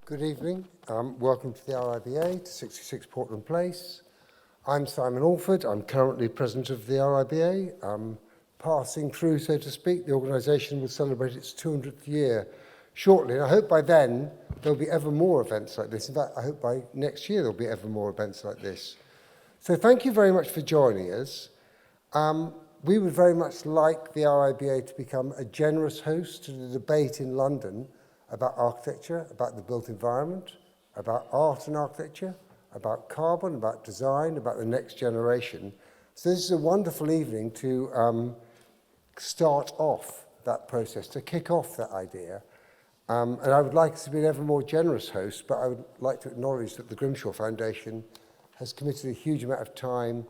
Good evening. Welcome to the RIBA, to 66 Portland Place. I'm Simon Allford. I'm currently president of the RIBA. Passing through, so to speak. The organisation will celebrate its 200th year shortly. And I hope by then there'll be ever more events like this. In fact, I hope by next year there'll be ever more events like this. So thank you very much for joining us. We would very much like the RIBA to become a generous host to the debate in London about architecture, about the built environment, about art and architecture, about carbon, about design, about the next generation. So this is a wonderful evening to start off that process, to kick off that idea. And I would like us to be an ever more generous host, but I would like to acknowledge that the Grimshaw Foundation has committed a huge amount of time,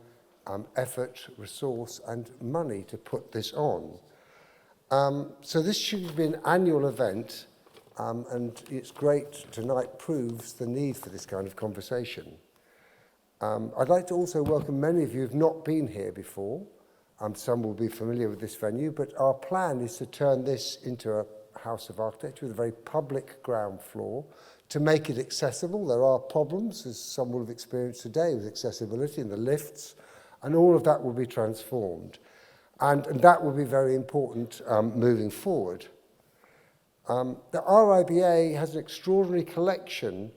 effort, resource, and money to put this on. So this should be an annual event, and it's great tonight proves the need for this kind of conversation. I'd like to also welcome many of you who have not been here before. Some will be familiar with this venue, but our plan is to turn this into a house of architecture with a very public ground floor to make it accessible. There are problems, as some will have experienced today, with accessibility in the lifts, and all of that will be transformed. And that will be very important moving forward. The RIBA has an extraordinary collection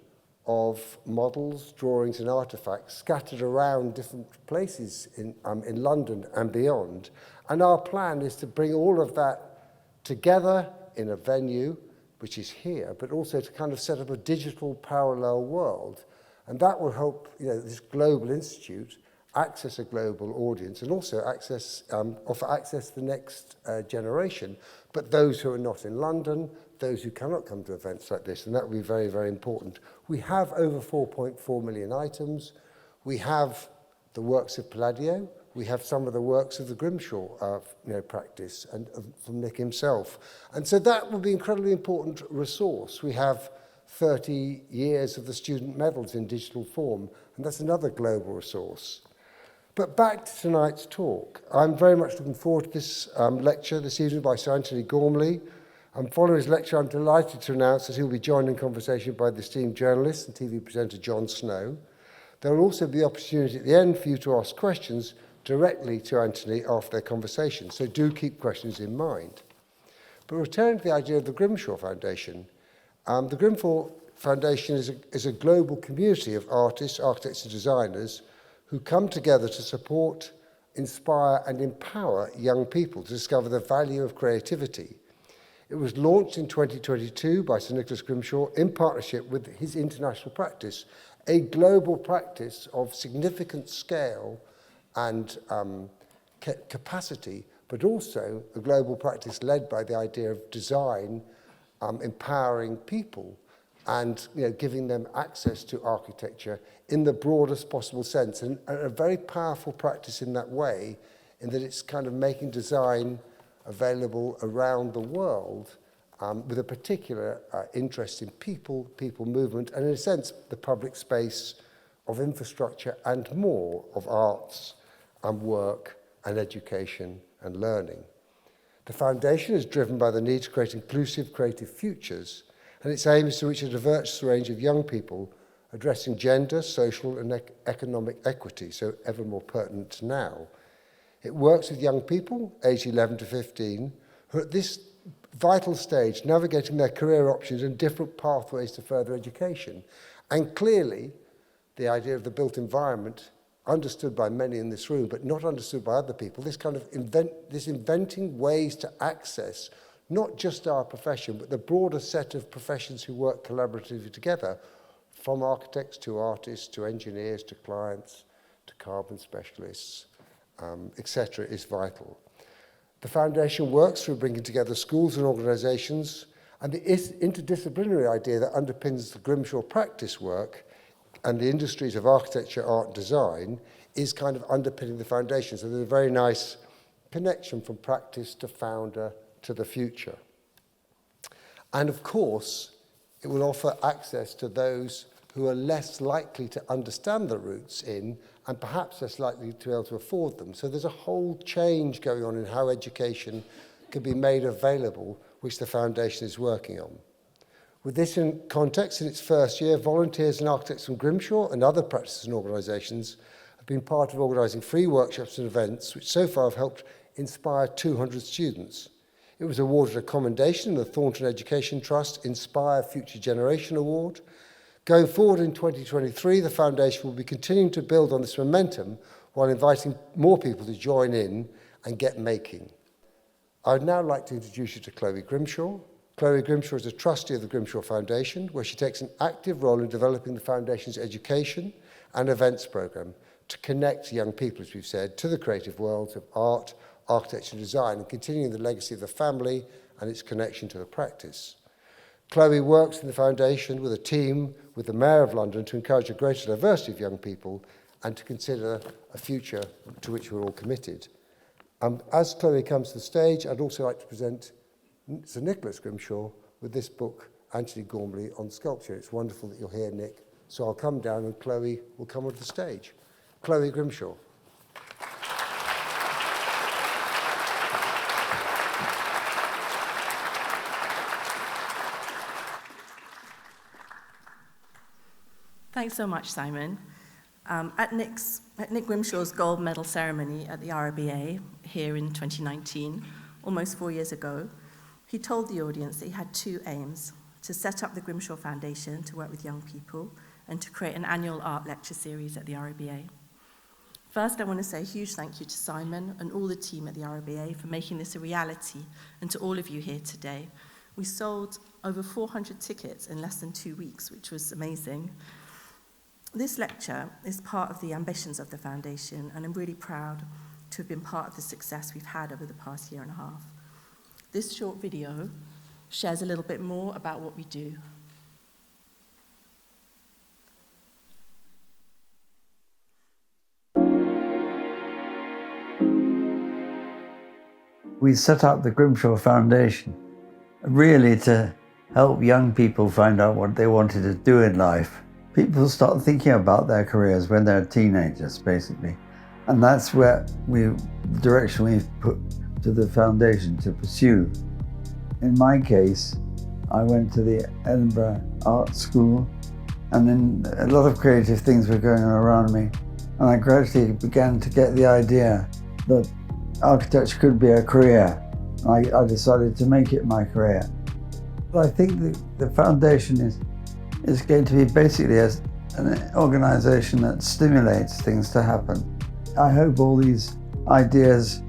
of models, drawings and artefacts scattered around different places in London and beyond. And our plan is to bring all of that together in a venue, which is here, but also to kind of set up a digital parallel world. And that will help this global institute access a global audience and also offer access to the next generation, but those who are not in London, those who cannot come to events like this, and that will be very, very important. We have over 4.4 million items. We have the works of Palladio. We have some of the works of the Grimshaw practice and from Nick himself. And so that will be an incredibly important resource. We have 30 years of the student medals in digital form, and that's another global resource. But back to tonight's talk. I'm very much looking forward to this lecture this evening by Sir Antony Gormley. Following his lecture, I'm delighted to announce that he'll be joined in conversation by the esteemed journalist and TV presenter Jon Snow. There will also be opportunity at the end for you to ask questions directly to Antony after their conversation, so do keep questions in mind. But returning to the idea of the Grimshaw Foundation, the Grimshaw Foundation is a global community of artists, architects and designers who come together to support, inspire and empower young people to discover the value of creativity. It was launched in 2022 by Sir Nicholas Grimshaw in partnership with his international practice, a global practice of significant scale and capacity, but also a global practice led by the idea of design, empowering people and giving them access to architecture in the broadest possible sense, and a very powerful practice in that way, in that it's kind of making design available around the world with a particular interest in people movement, and in a sense the public space of infrastructure and more of arts and work and education and learning. The foundation is driven by the need to create inclusive creative futures, and its aim is to reach a diverse range of young people addressing gender, social and economic equity, so ever more pertinent now. It works with young people, aged 11 to 15, who are at this vital stage navigating their career options and different pathways to further education. And clearly, the idea of the built environment, understood by many in this room, but not understood by other people, this kind of inventing ways to access not just our profession, but the broader set of professions who work collaboratively together, from architects to artists to engineers to clients to carbon specialists, etc., is vital. The foundation works through bringing together schools and organisations, and the interdisciplinary idea that underpins the Grimshaw practice work and the industries of architecture, art and design is kind of underpinning the foundation. So there's a very nice connection from practice to founder to the future. And of course, it will offer access to those who are less likely to understand the roots in and perhaps less likely to be able to afford them. So there's a whole change going on in how education can be made available, which the foundation is working on. With this in context, in its first year, volunteers and architects from Grimshaw and other practices and organisations have been part of organising free workshops and events which so far have helped inspire 200 students. It was awarded a commendation in the Thornton Education Trust Inspire Future Generation Award. Going forward in 2023, the foundation will be continuing to build on this momentum while inviting more people to join in and get making. I would now like to introduce you to Chloe Grimshaw. Chloe Grimshaw is a trustee of the Grimshaw Foundation, where she takes an active role in developing the Foundation's education and events programme to connect young people, as we've said, to the creative worlds of art, architecture and design, and continuing the legacy of the family and its connection to the practice. Chloe works in the Foundation with a team with the Mayor of London to encourage a greater diversity of young people and to consider a future to which we're all committed. As Chloe comes to the stage, I'd also like to present Sir Nicholas Grimshaw with this book, Antony Gormley, on Sculpture. It's wonderful that you're here, Nick. So I'll come down and Chloe will come onto the stage. Chloe Grimshaw. Thanks so much, Simon. At Nick Grimshaw's gold medal ceremony at the RIBA here in 2019, almost 4 years ago, he told the audience that he had two aims: to set up the Grimshaw Foundation to work with young people and to create an annual art lecture series at the RIBA. First, I want to say a huge thank you to Simon and all the team at the RIBA for making this a reality, and to all of you here today. We sold over 400 tickets in less than 2 weeks, which was amazing. This lecture is part of the ambitions of the Foundation, and I'm really proud to have been part of the success we've had over the past year and a half. This short video shares a little bit more about what we do. We set up the Grimshaw Foundation really to help young people find out what they wanted to do in life. People start thinking about their careers when they're teenagers, basically. And that's where the direction we've put to the foundation to pursue. In my case, I went to the Edinburgh Art School, and then a lot of creative things were going on around me. And I gradually began to get the idea that architecture could be a career. I decided to make it my career. But I think the foundation is going to be basically as an organisation that stimulates things to happen. I hope all these ideas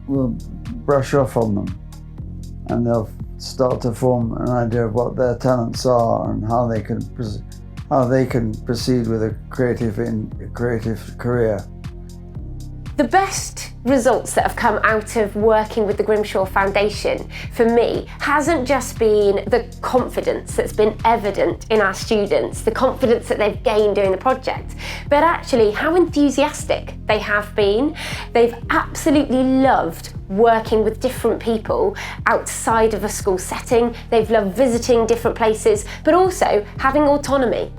will brush off on them, and they'll start to form an idea of what their talents are and how they can proceed with a creative career. The best results that have come out of working with the Grimshaw Foundation for me hasn't just been the confidence that's been evident in our students, the confidence that they've gained doing the project, but actually how enthusiastic they have been. They've absolutely loved working with different people outside of a school setting. They've loved visiting different places, but also having autonomy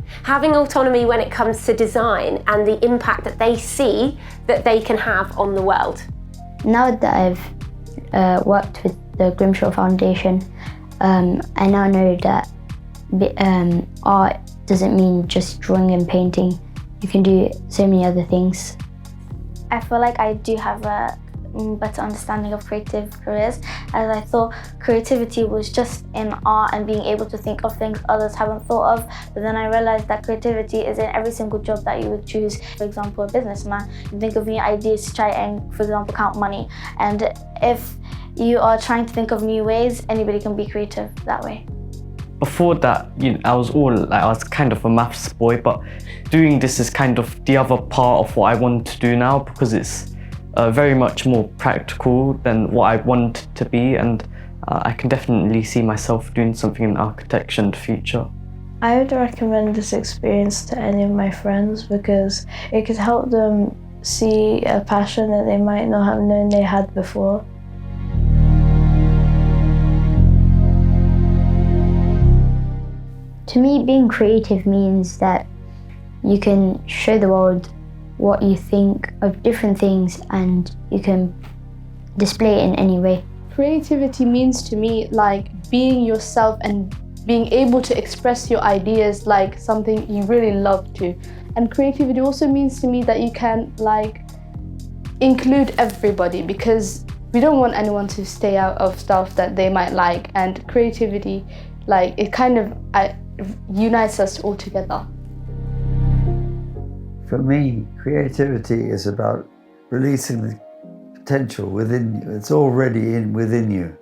when it comes to design and the impact that they see that they can have on the world. Now that I've worked with the Grimshaw Foundation, I now know that art doesn't mean just drawing and painting. You can do so many other things. I feel like I do have a better understanding of creative careers, as I thought creativity was just in art and being able to think of things others haven't thought of, but then I realized that creativity is in every single job that you would choose. For example, a businessman, you think of new ideas to try and, for example, count money, and if you are trying to think of new ways, anybody can be creative that way. Before that, I was kind of a maths boy, but doing this is kind of the other part of what I want to do now, because it's very much more practical than what I want to be, and I can definitely see myself doing something in architecture in the future. I would recommend this experience to any of my friends because it could help them see a passion that they might not have known they had before. To me, being creative means that you can show the world what you think of different things and you can display it in any way. Creativity means to me like being yourself and being able to express your ideas like something you really love to. And creativity also means to me that you can like include everybody, because we don't want anyone to stay out of stuff that they might like, and creativity, like, it kind of unites us all together. For me, creativity is about releasing the potential within you. It's already within you.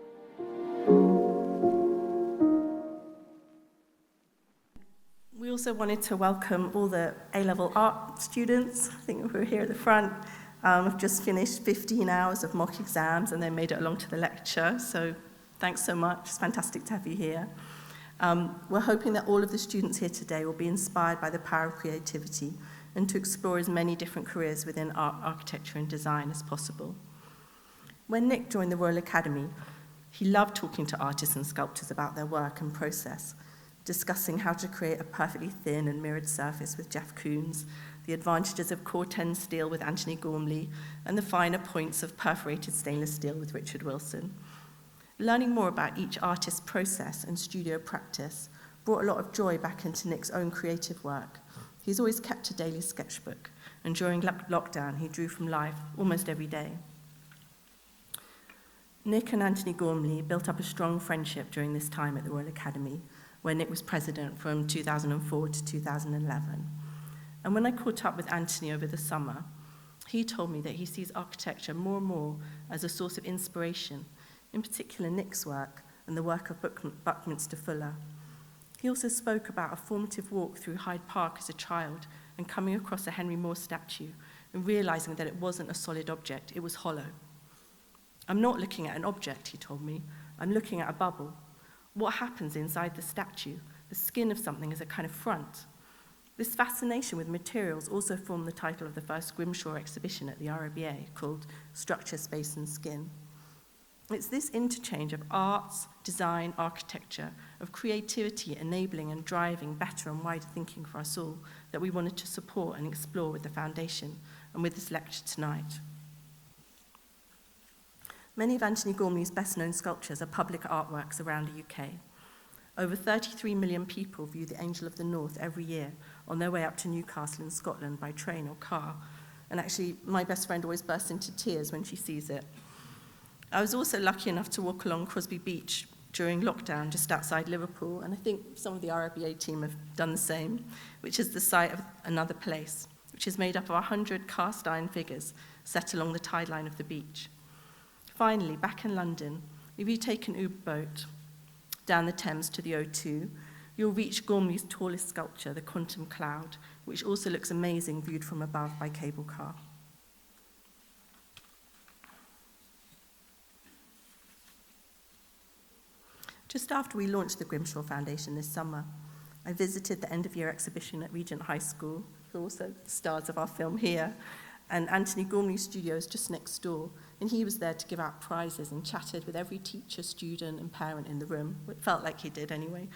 We also wanted to welcome all the A-level art students. I think we're here at the front. I've just finished 15 hours of mock exams and then made it along to the lecture, so thanks so much. It's fantastic to have you here. We're hoping that all of the students here today will be inspired by the power of creativity and to explore as many different careers within art, architecture and design as possible. When Nick joined the Royal Academy, he loved talking to artists and sculptors about their work and process, discussing how to create a perfectly thin and mirrored surface with Jeff Koons, the advantages of Corten steel with Antony Gormley, and the finer points of perforated stainless steel with Richard Wilson. Learning more about each artist's process and studio practice brought a lot of joy back into Nick's own creative work. He's always kept a daily sketchbook, and during lockdown, he drew from life almost every day. Nick and Antony Gormley built up a strong friendship during this time at the Royal Academy, where Nick was president from 2004 to 2011. And when I caught up with Antony over the summer, he told me that he sees architecture more and more as a source of inspiration, in particular Nick's work and the work of Buckminster Fuller. He also spoke about a formative walk through Hyde Park as a child and coming across a Henry Moore statue and realizing that it wasn't a solid object, it was hollow. I'm not looking at an object, he told me, I'm looking at a bubble. What happens inside the statue? The skin of something is a kind of front. This fascination with materials also formed the title of the first Grimshaw exhibition at the RIBA, called Structure, Space and Skin. It's this interchange of arts, design, architecture, of creativity enabling and driving better and wider thinking for us all that we wanted to support and explore with the foundation and with this lecture tonight. Many of Antony Gormley's best-known sculptures are public artworks around the UK. Over 33 million people view the Angel of the North every year on their way up to Newcastle in Scotland by train or car. And actually, my best friend always bursts into tears when she sees it. I was also lucky enough to walk along Crosby Beach during lockdown just outside Liverpool, and I think some of the RIBA team have done the same, which is the site of Another Place, which is made up of 100 cast iron figures set along the tide line of the beach. Finally, back in London, if you take an Uber boat down the Thames to the O2, you'll reach Gormley's tallest sculpture, the Quantum Cloud, which also looks amazing viewed from above by cable car. Just after we launched the Grimshaw Foundation this summer, I visited the end-of-year exhibition at Regent High School, who are also stars of our film here, and Antony Gormley's studio is just next door, and he was there to give out prizes and chatted with every teacher, student, and parent in the room. It felt like he did anyway.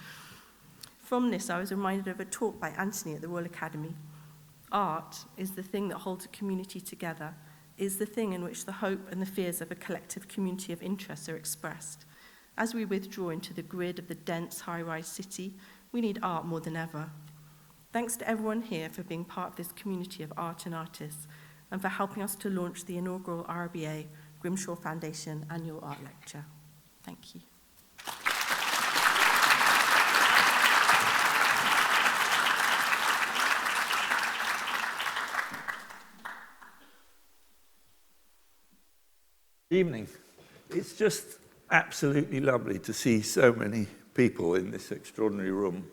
From this, I was reminded of a talk by Antony at the Royal Academy. Art is the thing that holds a community together, is the thing in which the hope and the fears of a collective community of interests are expressed. As we withdraw into the grid of the dense, high-rise city, we need art more than ever. Thanks to everyone here for being part of this community of art and artists, and for helping us to launch the inaugural RIBA Grimshaw Foundation Annual Art Lecture. Thank you. Evening. It's just absolutely lovely to see so many people in this extraordinary room,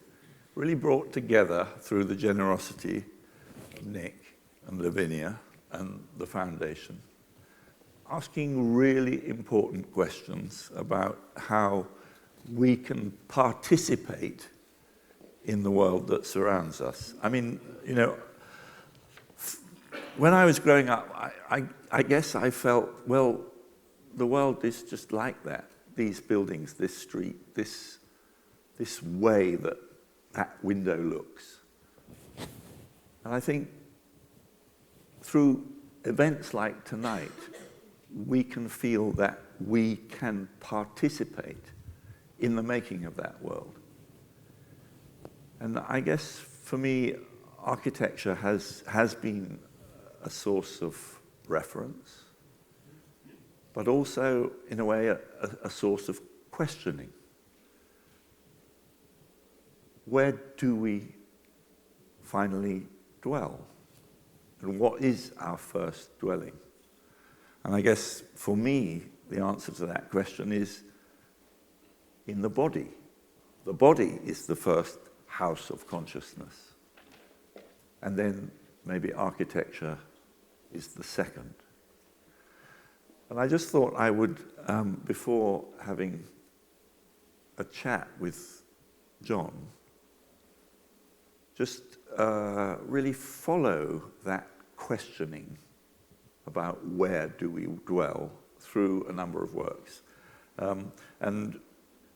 really brought together through the generosity of Nick and Lavinia and the foundation, asking really important questions about how we can participate in the world that surrounds us. I mean, you know, when I was growing up, I guess I felt, well, the world is just like that. These buildings, this street, this way that window looks. And I think through events like tonight, we can feel that we can participate in the making of that world. And I guess for me, architecture has been a source of reference, but also, in a way, a source of questioning. Where do we finally dwell? And what is our first dwelling? And I guess for me, the answer to that question is in the body. The body is the first house of consciousness. And then maybe architecture is the second. And I just thought I would, before having a chat with Jon, just really follow that questioning about where do we dwell through a number of works. And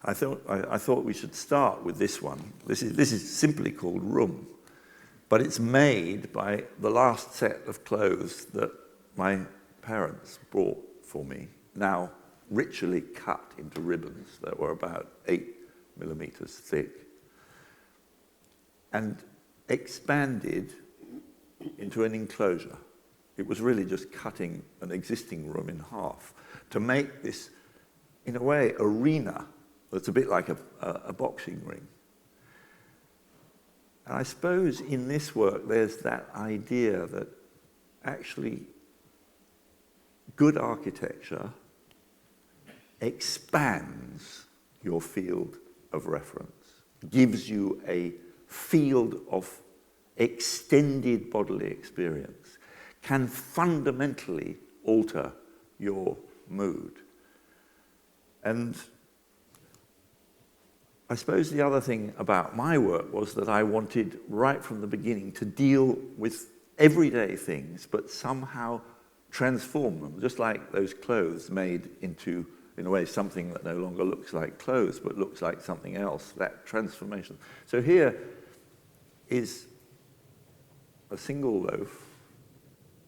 I thought we should start with this one. This is simply called Room, but it's made by the last set of clothes that my parents brought for me, now ritually cut into ribbons that were about 8 millimeters thick and expanded into an enclosure. It was really just cutting an existing room in half to make this, in a way, arena that's a bit like a boxing ring. And I suppose in this work there's that idea that actually good architecture expands your field of reference, gives you a field of extended bodily experience, can fundamentally alter your mood. And I suppose the other thing about my work was that I wanted, right from the beginning, to deal with everyday things, but somehow transform them, just like those clothes made into, in a way, something that no longer looks like clothes, but looks like something else, that transformation. So here is a single loaf,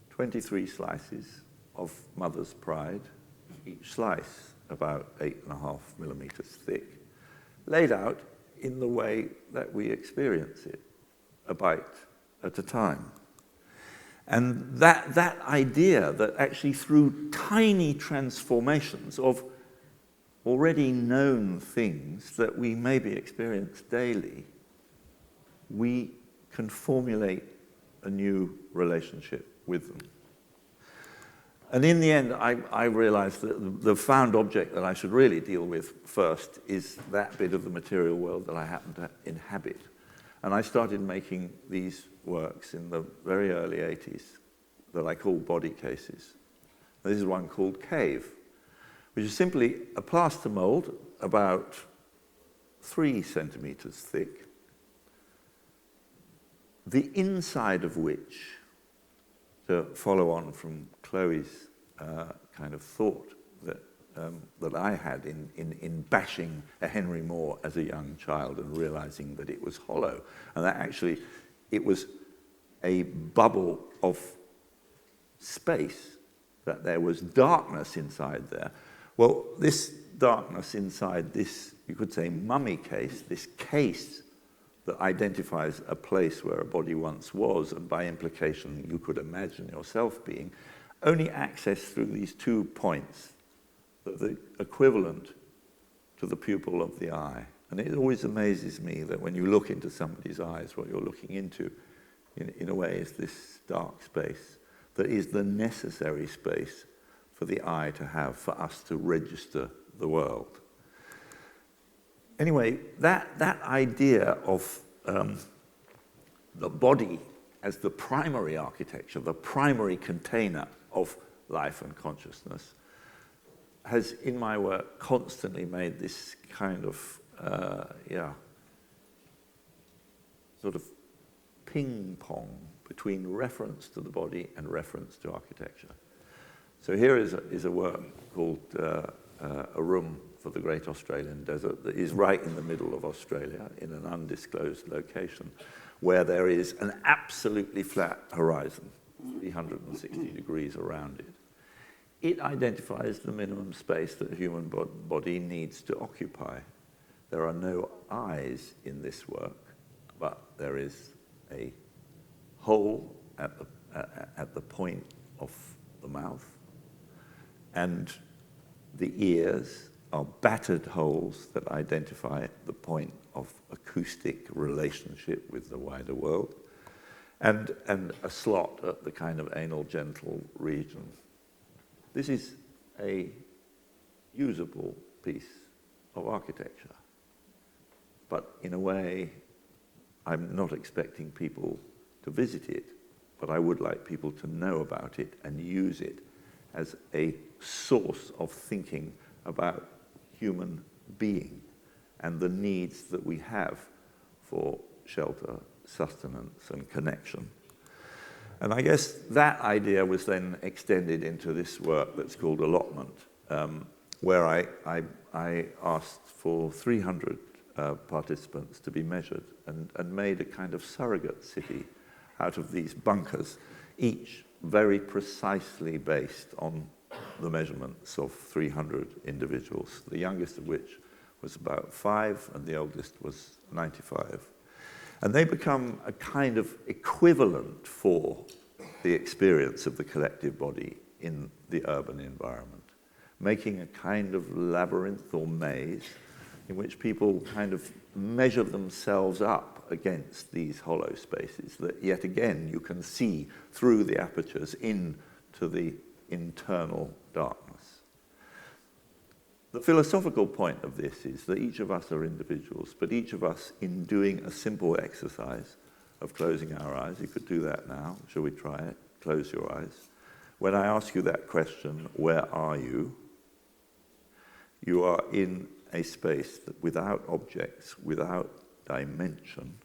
23 slices of mother's pride, each slice about 8.5 millimeters thick, laid out in the way that we experience it, a bite at a time. And that idea that actually through tiny transformations of already known things that we maybe experience daily, we can formulate a new relationship with them. And in the end, I realized that the found object that I should really deal with first is that bit of the material world that I happen to inhabit. And I started making these works in the very early 80s that I call body cases. This is one called Cave, which is simply a plaster mold about 3 centimeters thick, the inside of which, to follow on from Chloe's kind of thought that I had in bashing a Henry Moore as a young child and realizing that it was hollow, and that actually it was a bubble of space, that there was darkness inside there. Well, this darkness inside this, you could say, mummy case, this case that identifies a place where a body once was, and by implication you could imagine yourself being, only accessed through these 2 points, the equivalent to the pupil of the eye. And it always amazes me that when you look into somebody's eyes, what you're looking into, in a way, is this dark space that is the necessary space for the eye to have, for us to register the world. Anyway, that idea of the body as the primary architecture, the primary container of life and consciousness, has, in my work, constantly made this kind of, sort of ping-pong between reference to the body and reference to architecture. So here is a work called A Room for the Great Australian Desert that is right in the middle of Australia in an undisclosed location where there is an absolutely flat horizon, 360 degrees around it. It identifies the minimum space that a human body needs to occupy. There are no eyes in this work, but there is a hole at the point of the mouth, and the ears are battered holes that identify the point of acoustic relationship with the wider world, and a slot at the kind of anal genital region. This is a usable piece of architecture, but in a way, I'm not expecting people to visit it, but I would like people to know about it and use it as a source of thinking about human being and the needs that we have for shelter, sustenance, and connection. And I guess that idea was then extended into this work that's called Allotment, where I asked for 300 participants to be measured and made a kind of surrogate city out of these bunkers, each very precisely based on the measurements of 300 individuals, the youngest of which was about 5 and the oldest was 95. And they become a kind of equivalent for the experience of the collective body in the urban environment, making a kind of labyrinth or maze in which people kind of measure themselves up against these hollow spaces that yet again you can see through the apertures into the internal darkness. The philosophical point of this is that each of us are individuals, but each of us, in doing a simple exercise of closing our eyes, you could do that now, shall we try it? Close your eyes. When I ask you that question, where are you? You are in a space that without objects, without dimension,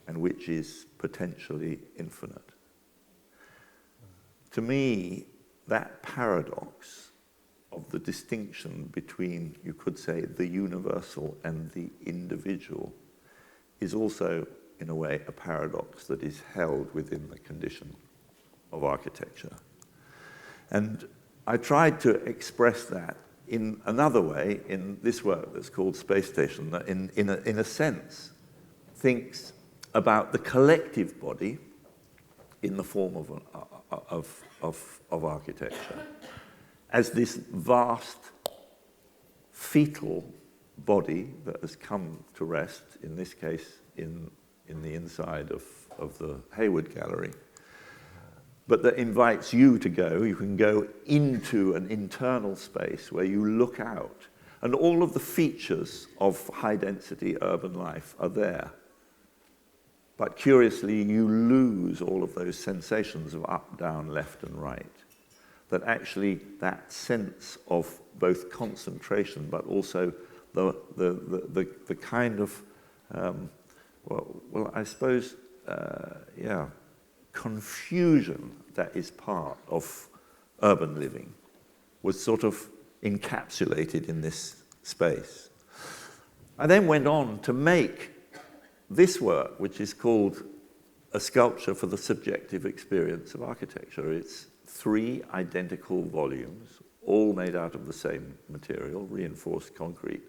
and which is potentially infinite. To me, that paradox of the distinction between, you could say, the universal and the individual is also, in a way, a paradox that is held within the condition of architecture. And I tried to express that in another way in this work that's called Space Station, that in a sense thinks about the collective body in the form of architecture as this vast fetal body that has come to rest, in this case in the inside of the Hayward Gallery, but that invites you to go. You can go into an internal space where you look out, and all of the features of high-density urban life are there. But curiously, you lose all of those sensations of up, down, left, and right. That actually, that sense of both concentration, but also the kind of, I suppose, confusion that is part of urban living was sort of encapsulated in this space. I then went on to make this work, which is called A Sculpture for the Subjective Experience of Architecture. It's 3 identical volumes, all made out of the same material, reinforced concrete,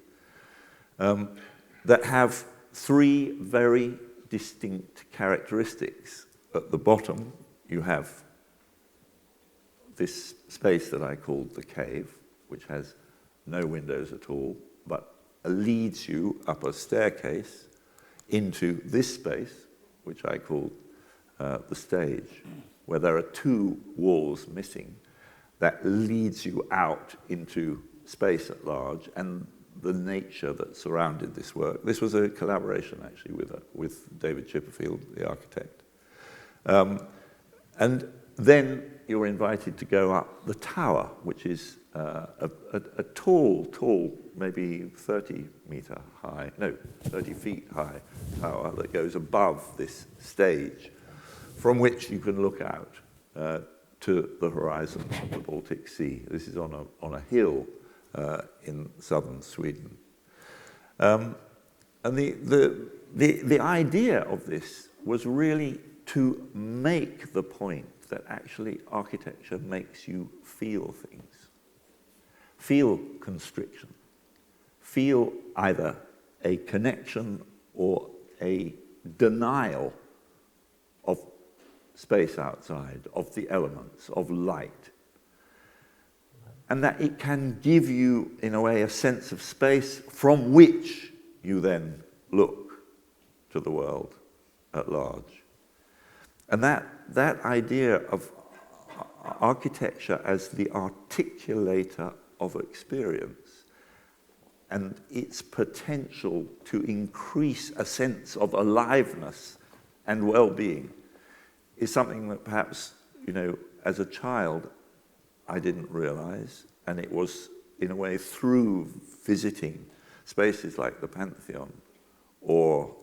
that have 3 very distinct characteristics. At the bottom, you have this space that I called the cave, which has no windows at all, but leads you up a staircase into this space, which I called the stage, where there are 2 walls missing that leads you out into space at large and the nature that surrounded this work. This was a collaboration, actually, with David Chipperfield, the architect. And then you're invited to go up the tower, which is a tall, maybe 30 feet high tower that goes above this stage, from which you can look out to the horizon of the Baltic Sea. This is on a hill in southern Sweden. And the idea of this was really to make the point that actually architecture makes you feel things, feel constriction, feel either a connection or a denial of space outside, of the elements, of light. And that it can give you, in a way, a sense of space from which you then look to the world at large. And that idea of architecture as the articulator of experience and its potential to increase a sense of aliveness and well-being is something that perhaps, as a child, I didn't realize, and it was, in a way, through visiting spaces like the Pantheon or,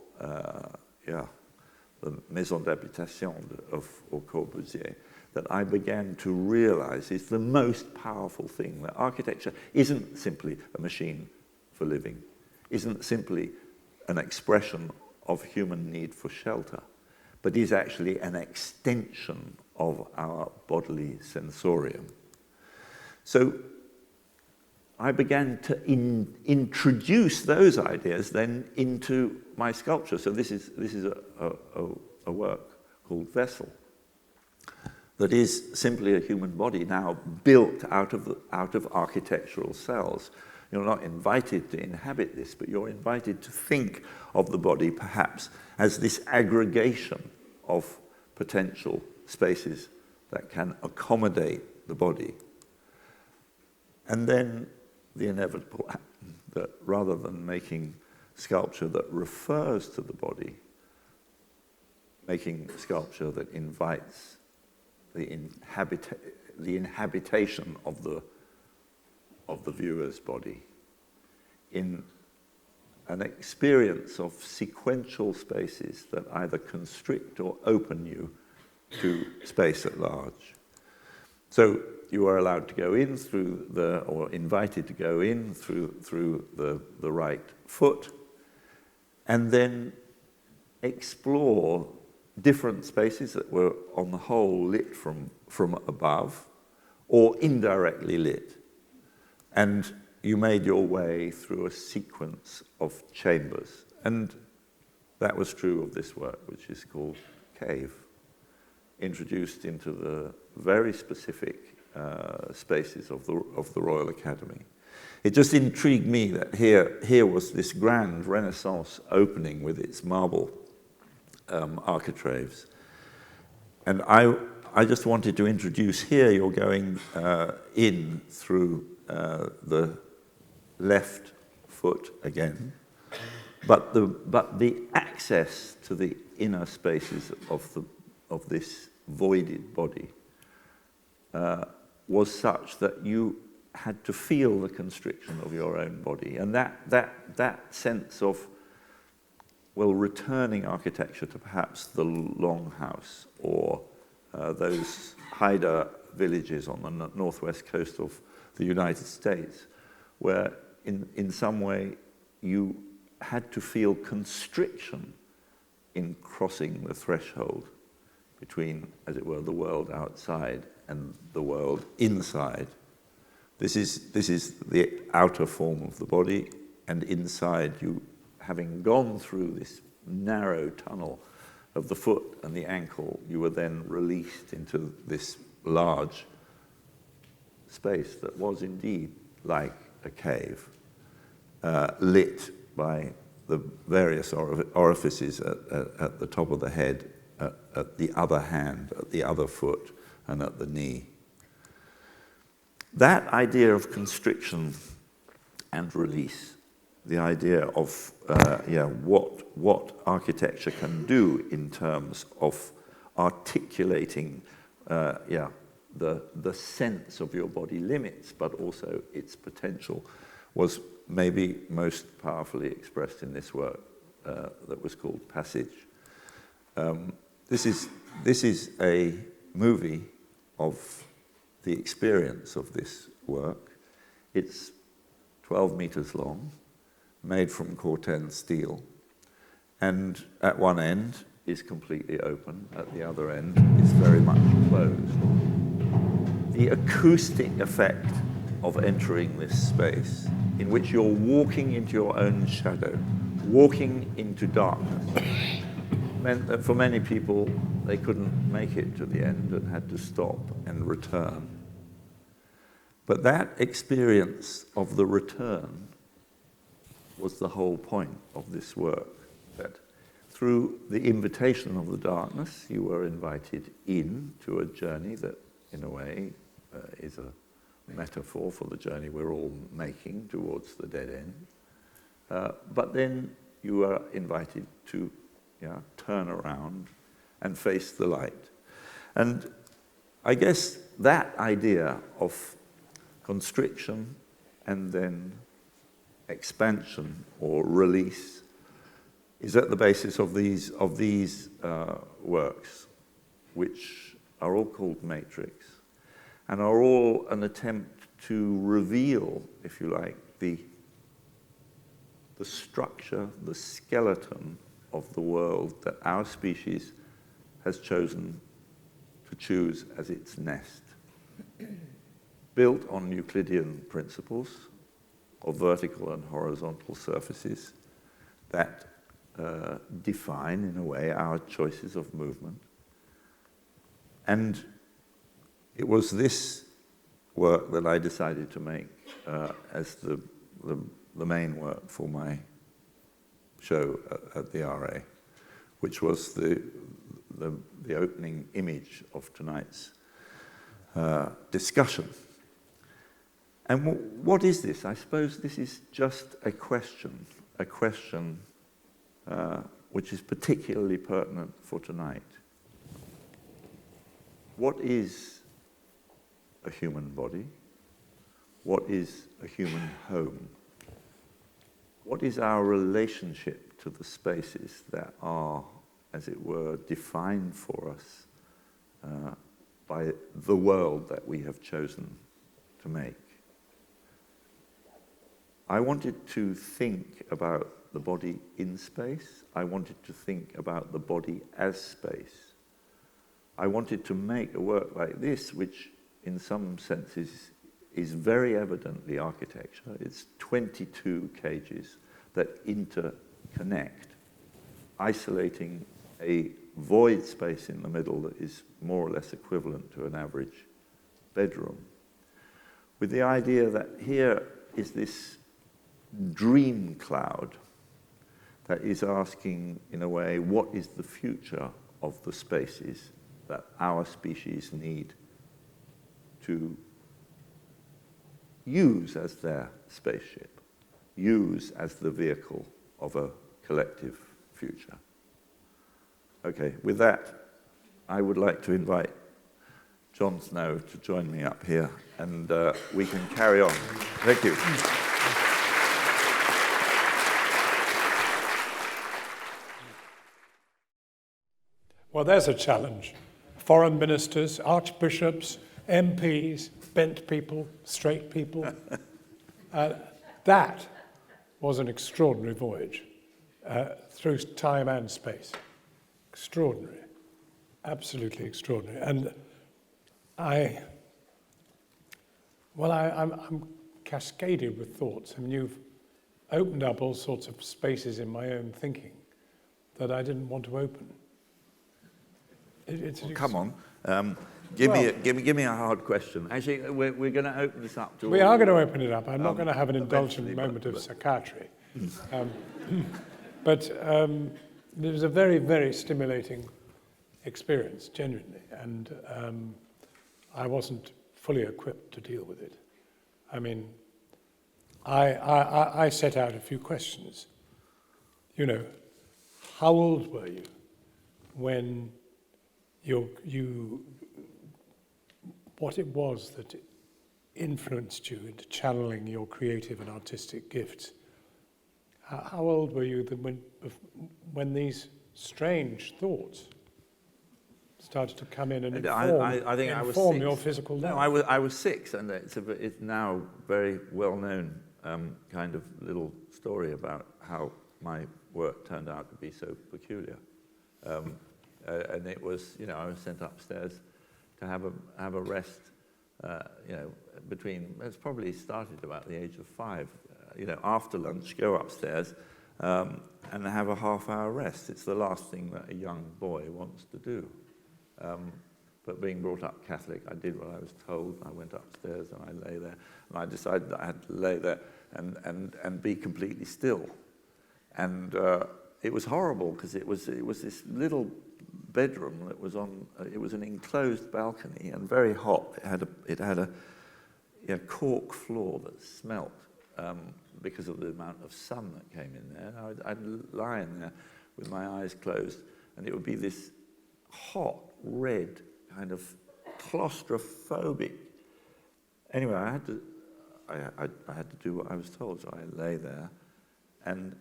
the Maison d'Habitation of Corbusier, that I began to realize is the most powerful thing, that architecture isn't simply a machine for living, isn't simply an expression of human need for shelter, but is actually an extension of our bodily sensorium. So I began to introduce those ideas then into my sculpture. So this is a work called Vessel that is simply a human body now built out of architectural cells. You're not invited to inhabit this, but you're invited to think of the body perhaps as this aggregation of potential spaces that can accommodate the body. And then the inevitable happened, that rather than making sculpture that refers to the body, making sculpture that invites the inhabitation of the viewer's body in an experience of sequential spaces that either constrict or open you to space at large. So you are allowed to go in or invited to go in through the right foot, and then explore different spaces that were on the whole lit from above or indirectly lit. And you made your way through a sequence of chambers. And that was true of this work, which is called Cave, introduced into the very specific spaces of the Royal Academy. It just intrigued me that here was this grand Renaissance opening with its marble architraves. And I just wanted to introduce here, you're going in through the left foot again, but the access to the inner spaces of this voided body was such that you had to feel the constriction of your own body, and that sense of, well, returning architecture to perhaps the Longhouse or those Haida villages on the northwest coast of the United States, where in some way you had to feel constriction in crossing the threshold between, as it were, the world outside and the world inside. This is the outer form of the body, and inside you, having gone through this narrow tunnel of the foot and the ankle, you were then released into this large space that was indeed like a cave, lit by the various orifices at the top of the head, at the other hand, at the other foot, and at the knee. That idea of constriction and release, the idea of what architecture can do in terms of articulating the sense of your body limits, but also its potential, was maybe most powerfully expressed in this work that was called Passage. This is a movie of the experience of this work. It's 12 meters long, made from Corten steel, and at one end is completely open, at the other end is very much closed. The acoustic effect of entering this space, in which you're walking into your own shadow, walking into darkness meant that for many people, they couldn't make it to the end and had to stop and return. But that experience of the return was the whole point of this work, that through the invitation of the darkness, you were invited in to a journey that, in a way, is a metaphor for the journey we're all making towards the dead end. But then you were invited to turn around and face the light. And I guess that idea of constriction and then expansion or release is at the basis of these works, which are all called Matrix, and are all an attempt to reveal, if you like, the structure, the skeleton of the world that our species has chosen to choose as its nest, built on Euclidean principles of vertical and horizontal surfaces that define, in a way, our choices of movement. And it was this work that I decided to make as the main work for my show at the RA, which was the opening image of tonight's discussion. And what is this? I suppose this is just a question which is particularly pertinent for tonight. What is a human body? What is a human home? What is our relationship to the spaces that are, as it were, defined for us by the world that we have chosen to make? I wanted to think about the body in space. I wanted to think about the body as space. I wanted to make a work like this, which in some senses is very evidently architecture. It's 22 cages that interconnect, isolating a void space in the middle that is more or less equivalent to an average bedroom, with the idea that here is this dream cloud that is asking, in a way, what is the future of the spaces that our species need to use as their spaceship, use as the vehicle of a collective future. Okay, with that, I would like to invite Jon Snow to join me up here, and we can carry on. Thank you. Well, there's a challenge. Foreign ministers, archbishops, MPs, bent people, straight people. That was an extraordinary voyage through time and space. Extraordinary, absolutely extraordinary. And I'm cascaded with thoughts. I mean, you've opened up all sorts of spaces in my own thinking that I didn't want to open. Come on. Give me a hard question. Actually, we're going to open this up to We are going to open it up. I'm not going to have an indulgent moment of psychiatry. But it was a very, very stimulating experience, genuinely. And I wasn't fully equipped to deal with it. I mean, I set out a few questions. You know, how old were you when what it was that influenced you into channeling your creative and artistic gifts? How old were you when these strange thoughts started to come in and inform your physical life? No, I was 6, and it's now very well-known kind of little story about how my work turned out to be so peculiar. And it was, I was sent upstairs to have a rest, between, it's probably started about the age of 5. After lunch, go upstairs and have a half-hour rest. It's the last thing that a young boy wants to do. But being brought up Catholic, I did what I was told. I went upstairs and I lay there, and I decided that I had to lay there and be completely still. And it was horrible because it was this little bedroom that was on. It was an enclosed balcony and very hot. It had a cork floor that smelt because of the amount of sun that came in there. I'd lie in there with my eyes closed, and it would be this hot red kind of claustrophobic. Anyway, I had to do what I was told, so I lay there, and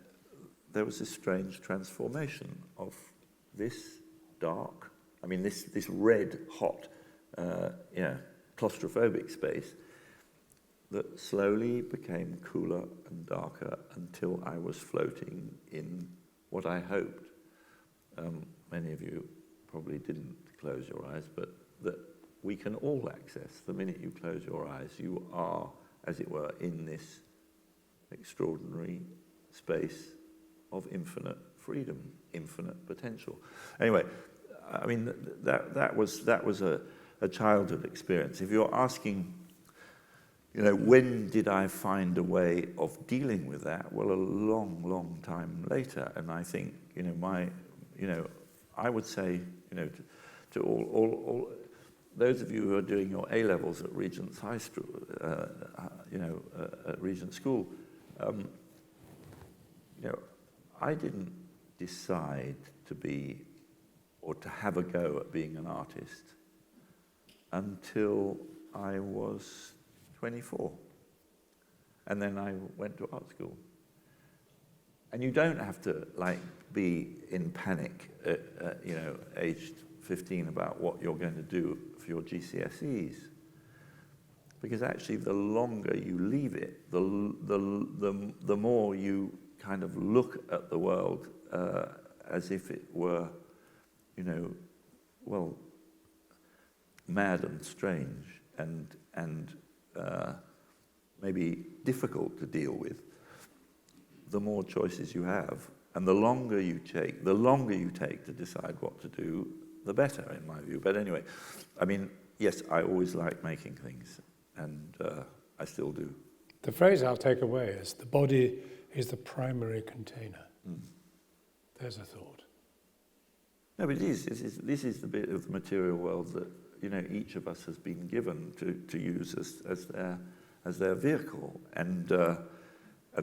there was this strange transformation of this dark, this red, hot, claustrophobic space that slowly became cooler and darker until I was floating in what I hoped. Many of you probably didn't close your eyes, but that we can all access. The minute you close your eyes, you are, as it were, in this extraordinary space of infinite freedom, infinite potential. Anyway, that was a childhood experience. If you're asking, when did I find a way of dealing with that? Well, a long, long time later. And I think, I would say, to all those of you who are doing your A-levels at Regent's High School, at Regent School, I didn't decide to be or to have a go at being an artist until I was 24. And then I went to art school. And you don't have to be in panic at aged 15 about what you're going to do for your GCSEs, because actually the longer you leave it, the more you kind of look at the world as if it were, mad and strange and maybe difficult to deal with. The more choices you have, and the longer you take to decide what to do, the better, in my view. But anyway, yes, I always like making things, and I still do. The phrase I'll take away is, the body is the primary container. There's a thought. No, but it is. This is the bit of the material world that each of us has been given to use as their vehicle, and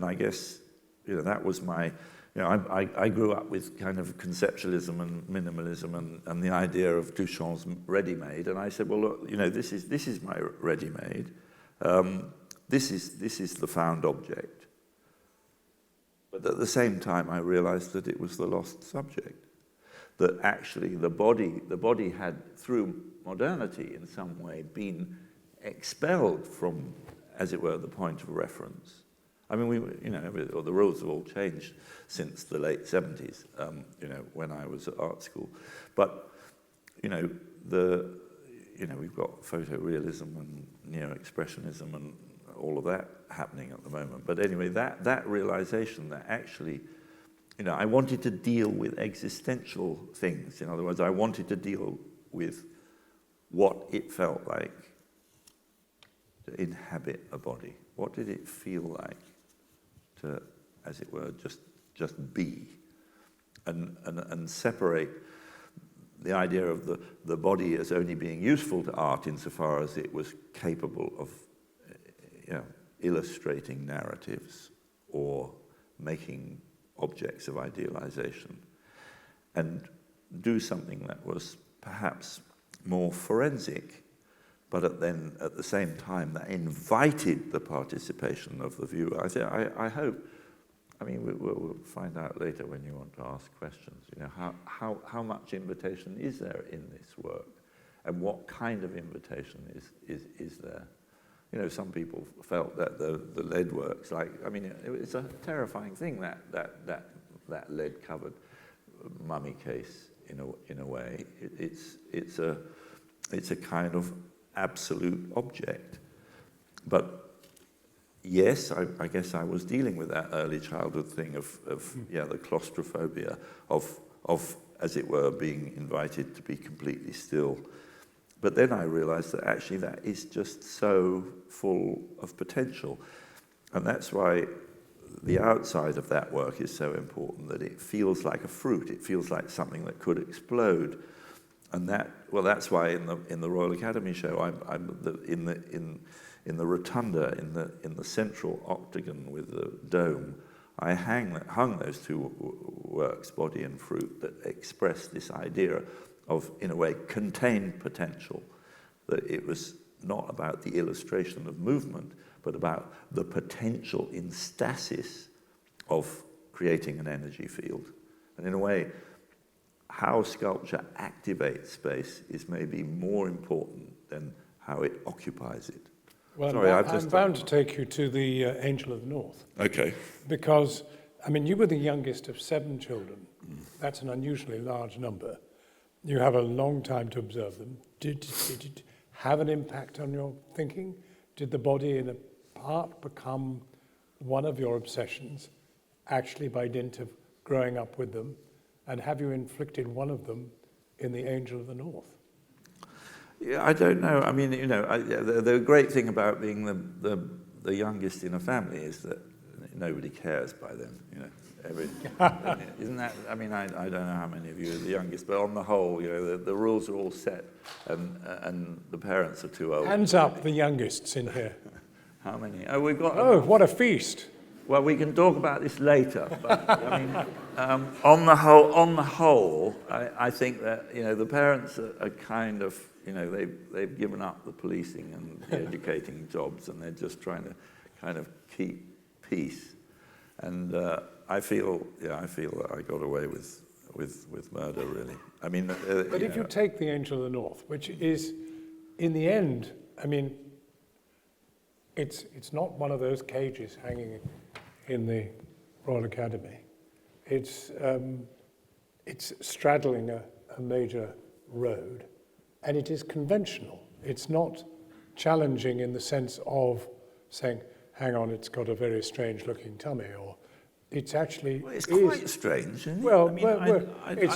I guess that was my. I grew up with kind of conceptualism and minimalism and the idea of Duchamp's ready-made, and I said, well, look, this is my ready-made. This is the found object. But at the same time, I realized that it was the lost subject. That actually the body had, through modernity in some way, been expelled from, as it were, the point of reference. The rules have all changed since the late 70s, when I was at art school. But, we've got photorealism and neo-expressionism and all of that happening at the moment. But anyway, that realization that actually, I wanted to deal with existential things. In other words, I wanted to deal with what it felt like to inhabit a body. What did it feel like to, as it were, just be, and separate the idea of the body as only being useful to art insofar as it was capable of, illustrating narratives or making objects of idealization, and do something that was perhaps more forensic, but at the same time that invited the participation of the viewer. I hope, we'll find out later when you want to ask questions, how much invitation is there in this work, and what kind of invitation is there? Some people felt that the lead works, it's a terrifying thing, that lead-covered mummy case in a way. It's a kind of absolute object. But yes, I guess I was dealing with that early childhood thing of the claustrophobia of, as it were, being invited to be completely still. But then I realized that actually that is just so full of potential. And that's why the outside of that work is so important, that it feels like a fruit. It feels like something that could explode. And that's why in the Royal Academy show, in the rotunda, in the central octagon with the dome, I hung those two works, Body and Fruit, that express this idea of, in a way, contained potential, that it was not about the illustration of movement, but about the potential in stasis of creating an energy field. And in a way, how sculpture activates space is maybe more important than how it occupies it. Well, Sorry, I'm bound to take you to the Angel of the North. Okay. Because, I mean, you were the youngest of 7 children. That's an unusually large number. You have a long time to observe them. Did it have an impact on your thinking? Did the body in a part become one of your obsessions, actually by dint of growing up with them? And have you inflicted one of them in the Angel of the North? Yeah, I don't know. I mean, the great thing about being the youngest in a family is that nobody cares by then. Isn't that? I mean, I don't know how many of you are the youngest, but on the whole, the rules are all set, and the parents are too old. Hands up, the youngest in here. How many? Oh, we've got. Oh, what a feast! Well, we can talk about this later, but I mean, on the whole, I think that the parents are kind of they've given up the policing and the educating jobs, and they're just trying to kind of keep peace. And I feel that I got away with murder, really. I mean, but if you take the Angel of the North, which is, in the end, I mean, it's not one of those cages hanging in the Royal Academy. It's straddling a major road, and it is conventional. It's not challenging in the sense of saying, hang on, it's got a very strange looking tummy, or it's actually... Well, it's quite strange, isn't it? Well, I mean,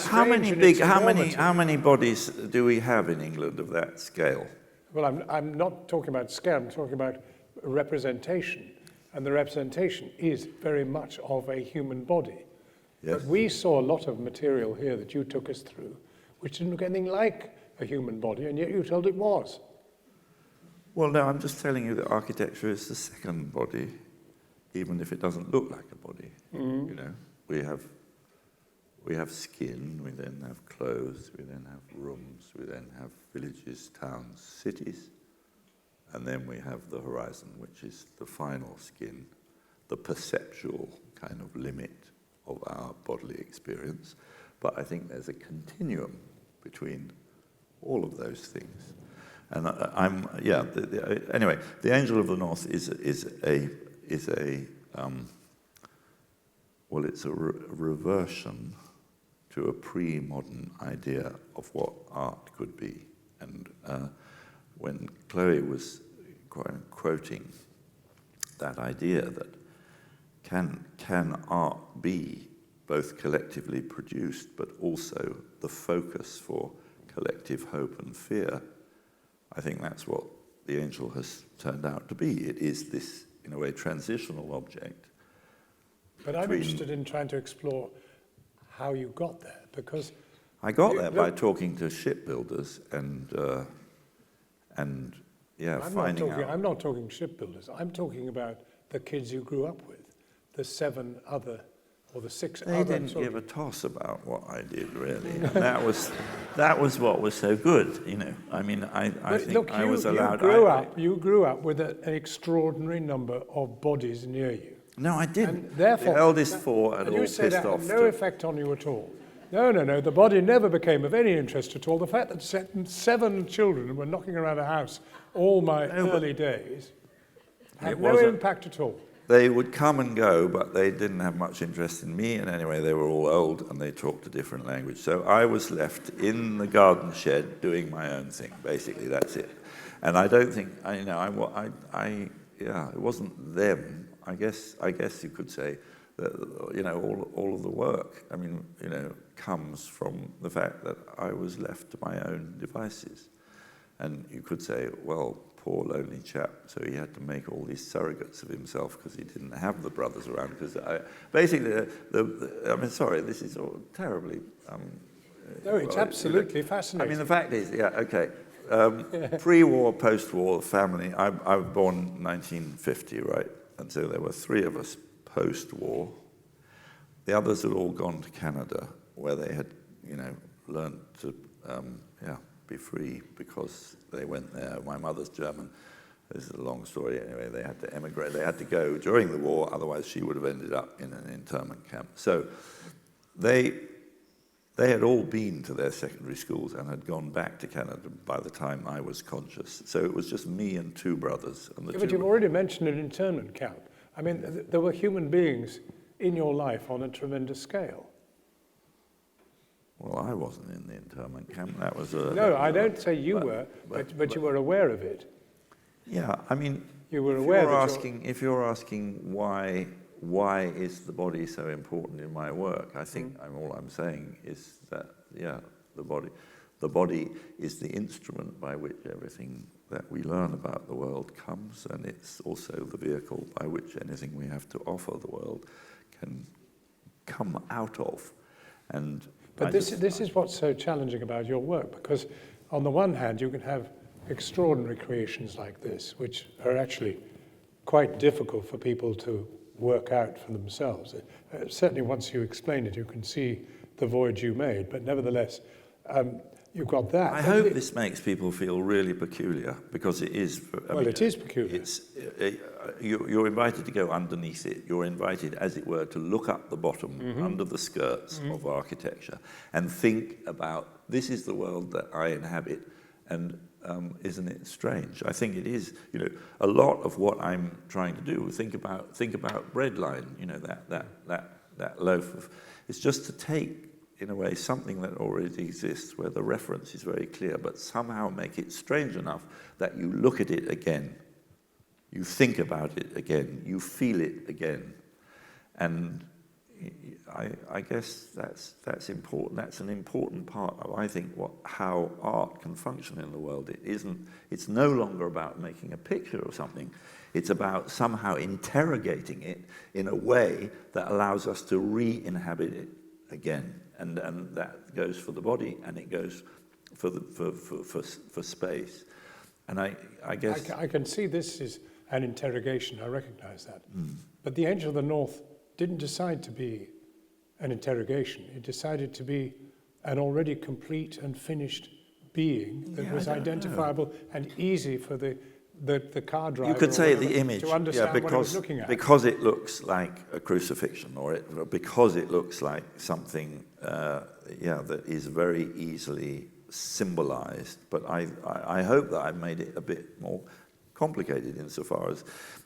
how many bodies do we have in England of that scale? Well, I'm not talking about scale, I'm talking about representation. And the representation is very much of a human body. Yes. But we saw a lot of material here that you took us through, which didn't look anything like a human body, and yet you told it was. Well, no, I'm just telling you that architecture is the second body, even if it doesn't look like a body. Mm-hmm. We have skin, we then have clothes, we then have rooms, we then have villages, towns, cities, and then we have the horizon, which is the final skin, the perceptual kind of limit of our bodily experience. But I think there's a continuum between all of those things. And anyway, the Angel of the North is a reversion to a pre-modern idea of what art could be. And when Chloe was quoting that idea that can art be both collectively produced but also the focus for collective hope and fear, I think that's what the angel has turned out to be. It is this, in a way, transitional object. But I'm interested in trying to explore how you got there, because... I got there by talking to shipbuilders and finding out. I'm not talking shipbuilders. I'm talking about the kids you grew up with, the 7 other, or the 6 other... They didn't give a toss about what I did, really. And that was what was so good, I mean, I think look, I was allowed... You grew up with an extraordinary number of bodies near you. No, I didn't. And therefore, the eldest 4 had all pissed off. You said that had no effect on you at all. No, the body never became of any interest at all. The fact that 7 children were knocking around a house all my early days had no impact at all. They would come and go, but they didn't have much interest in me, and anyway, they were all old, and they talked a different language. So I was left in the garden shed doing my own thing, basically, that's it. And I don't think, it wasn't them. I guess you could say that, you know, all of the work, I mean, you know, comes from the fact that I was left to my own devices. And you could say, well, poor lonely chap, so he had to make all these surrogates of himself because he didn't have the brothers around. Because basically, I mean, sorry, this is all terribly... no, it's absolutely fascinating. I mean, the fact is, okay, pre-war, post-war family, I was born in 1950, right? And so there were 3 of us post-war. The others had all gone to Canada, where they had, you know, learned to, be free because they went there. My mother's German. This is a long story. Anyway, they had to emigrate. They had to go during the war, otherwise she would have ended up in an internment camp. So they had all been to their secondary schools and had gone back to Canada by the time I was conscious. So it was just me and 2 brothers. And but you've already mentioned an internment camp. I mean, there were human beings in your life on a tremendous scale. Well, I wasn't in the internment camp. That was a... No, I don't say you were, but you were aware of it. Yeah, I mean, you were aware if you're asking why is the body so important in my work, I think all I'm saying is that, the body is the instrument by which everything that we learn about the world comes, and it's also the vehicle by which anything we have to offer the world can come out of. But this is what's so challenging about your work, because on the one hand, you can have extraordinary creations like this, which are actually quite difficult for people to work out for themselves. Certainly once you explain it, you can see the voyage you made, but nevertheless, you've got that. I hope this makes people feel really peculiar, because it is. It is peculiar. You're invited to go underneath it. You're invited, as it were, to look up the bottom, under the skirts of architecture, and think about, this is the world that I inhabit, and isn't it strange? I think it is. You know, a lot of what I'm trying to do. Think about breadline. You know, that loaf of. It's just to take, in a way, something that already exists, where the reference is very clear, but somehow make it strange enough that you look at it again, you think about it again, you feel it again. And I guess that's important. That's an important part of, I think, how art can function in the world. It's no longer about making a picture of something. It's about somehow interrogating it in a way that allows us to re-inhabit it again. And that goes for the body, and it goes for space. And I guess I can see this is an interrogation. I recognise that. But the Angel of the North didn't decide to be an interrogation. It decided to be an already complete and finished being that was identifiable and easy for the car driver. You could say the image, to understand what he was looking at. Because it looks like a crucifixion, or because it looks like something, that is very easily symbolized. But I hope that I've made it a bit more complicated, insofar as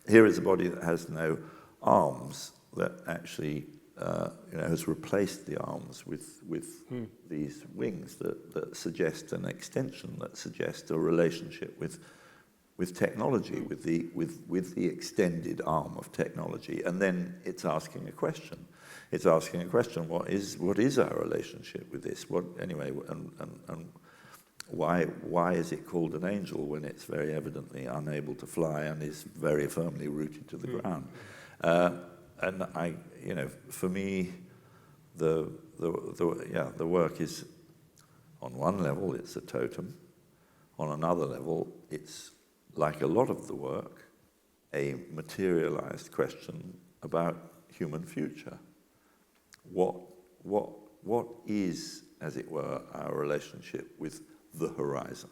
here is a body that has no arms, that actually has replaced the arms with these wings that suggest an extension, that suggest a relationship with technology, with the extended arm of technology. And then it's asking a question. It's asking a question: what is our relationship with this? And why is it called an angel when it's very evidently unable to fly and is very firmly rooted to the ground? And for me, the work is, on one level, it's a totem. On another level, it's, like a lot of the work, a materialized question about human future. What is, as it were, our relationship with the horizon?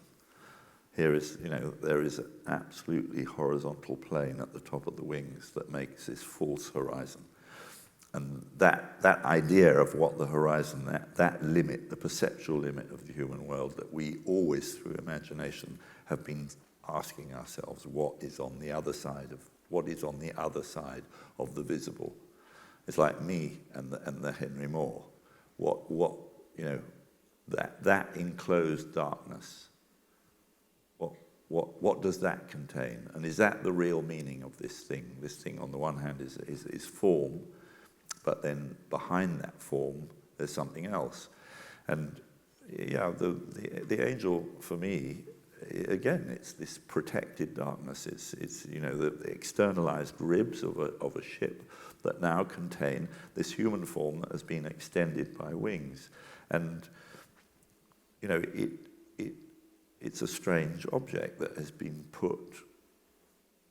Here is, there is an absolutely horizontal plane at the top of the wings that makes this false horizon. And that idea of what the horizon, that limit, the perceptual limit of the human world that we always, through imagination, have been asking ourselves, what is on the other side of the visible? It's like me and the Henry Moore. That enclosed darkness. what does that contain? And is that the real meaning of this thing? This thing, on the one hand, is form, but then behind that form, there's something else. And yeah, the angel, for me, again, it's this protected darkness. It's you know, the externalized ribs of a ship that now contain this human form that has been extended by wings. And you know, it's a strange object that has been put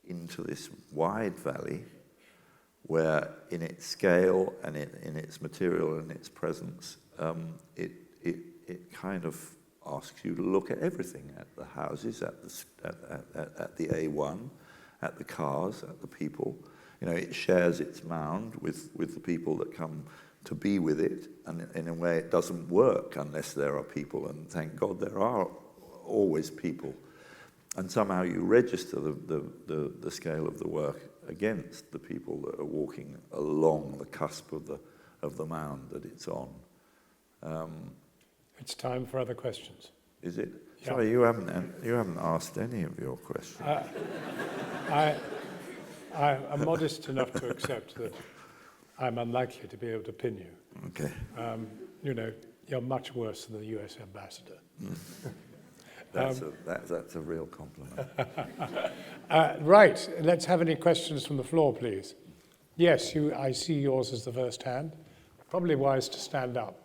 into this wide valley where in its scale and in its material and its presence, it kind of asks you to look at everything, at the houses, at the A1, at the cars, at the people. You know, it shares its mound with the people that come to be with it, and in a way it doesn't work unless there are people, and thank God there are always people. And somehow you register the scale of the work against the people that are walking along the cusp of the mound that it's on. It's time for other questions. Is it? Yeah. Sorry, you haven't asked any of your questions. I'm modest enough to accept that I'm unlikely to be able to pin you. Okay. You know, you're much worse than the US ambassador. That's a real compliment. Right, let's have any questions from the floor, please. Yes, I see yours as the first hand. Probably wise to stand up.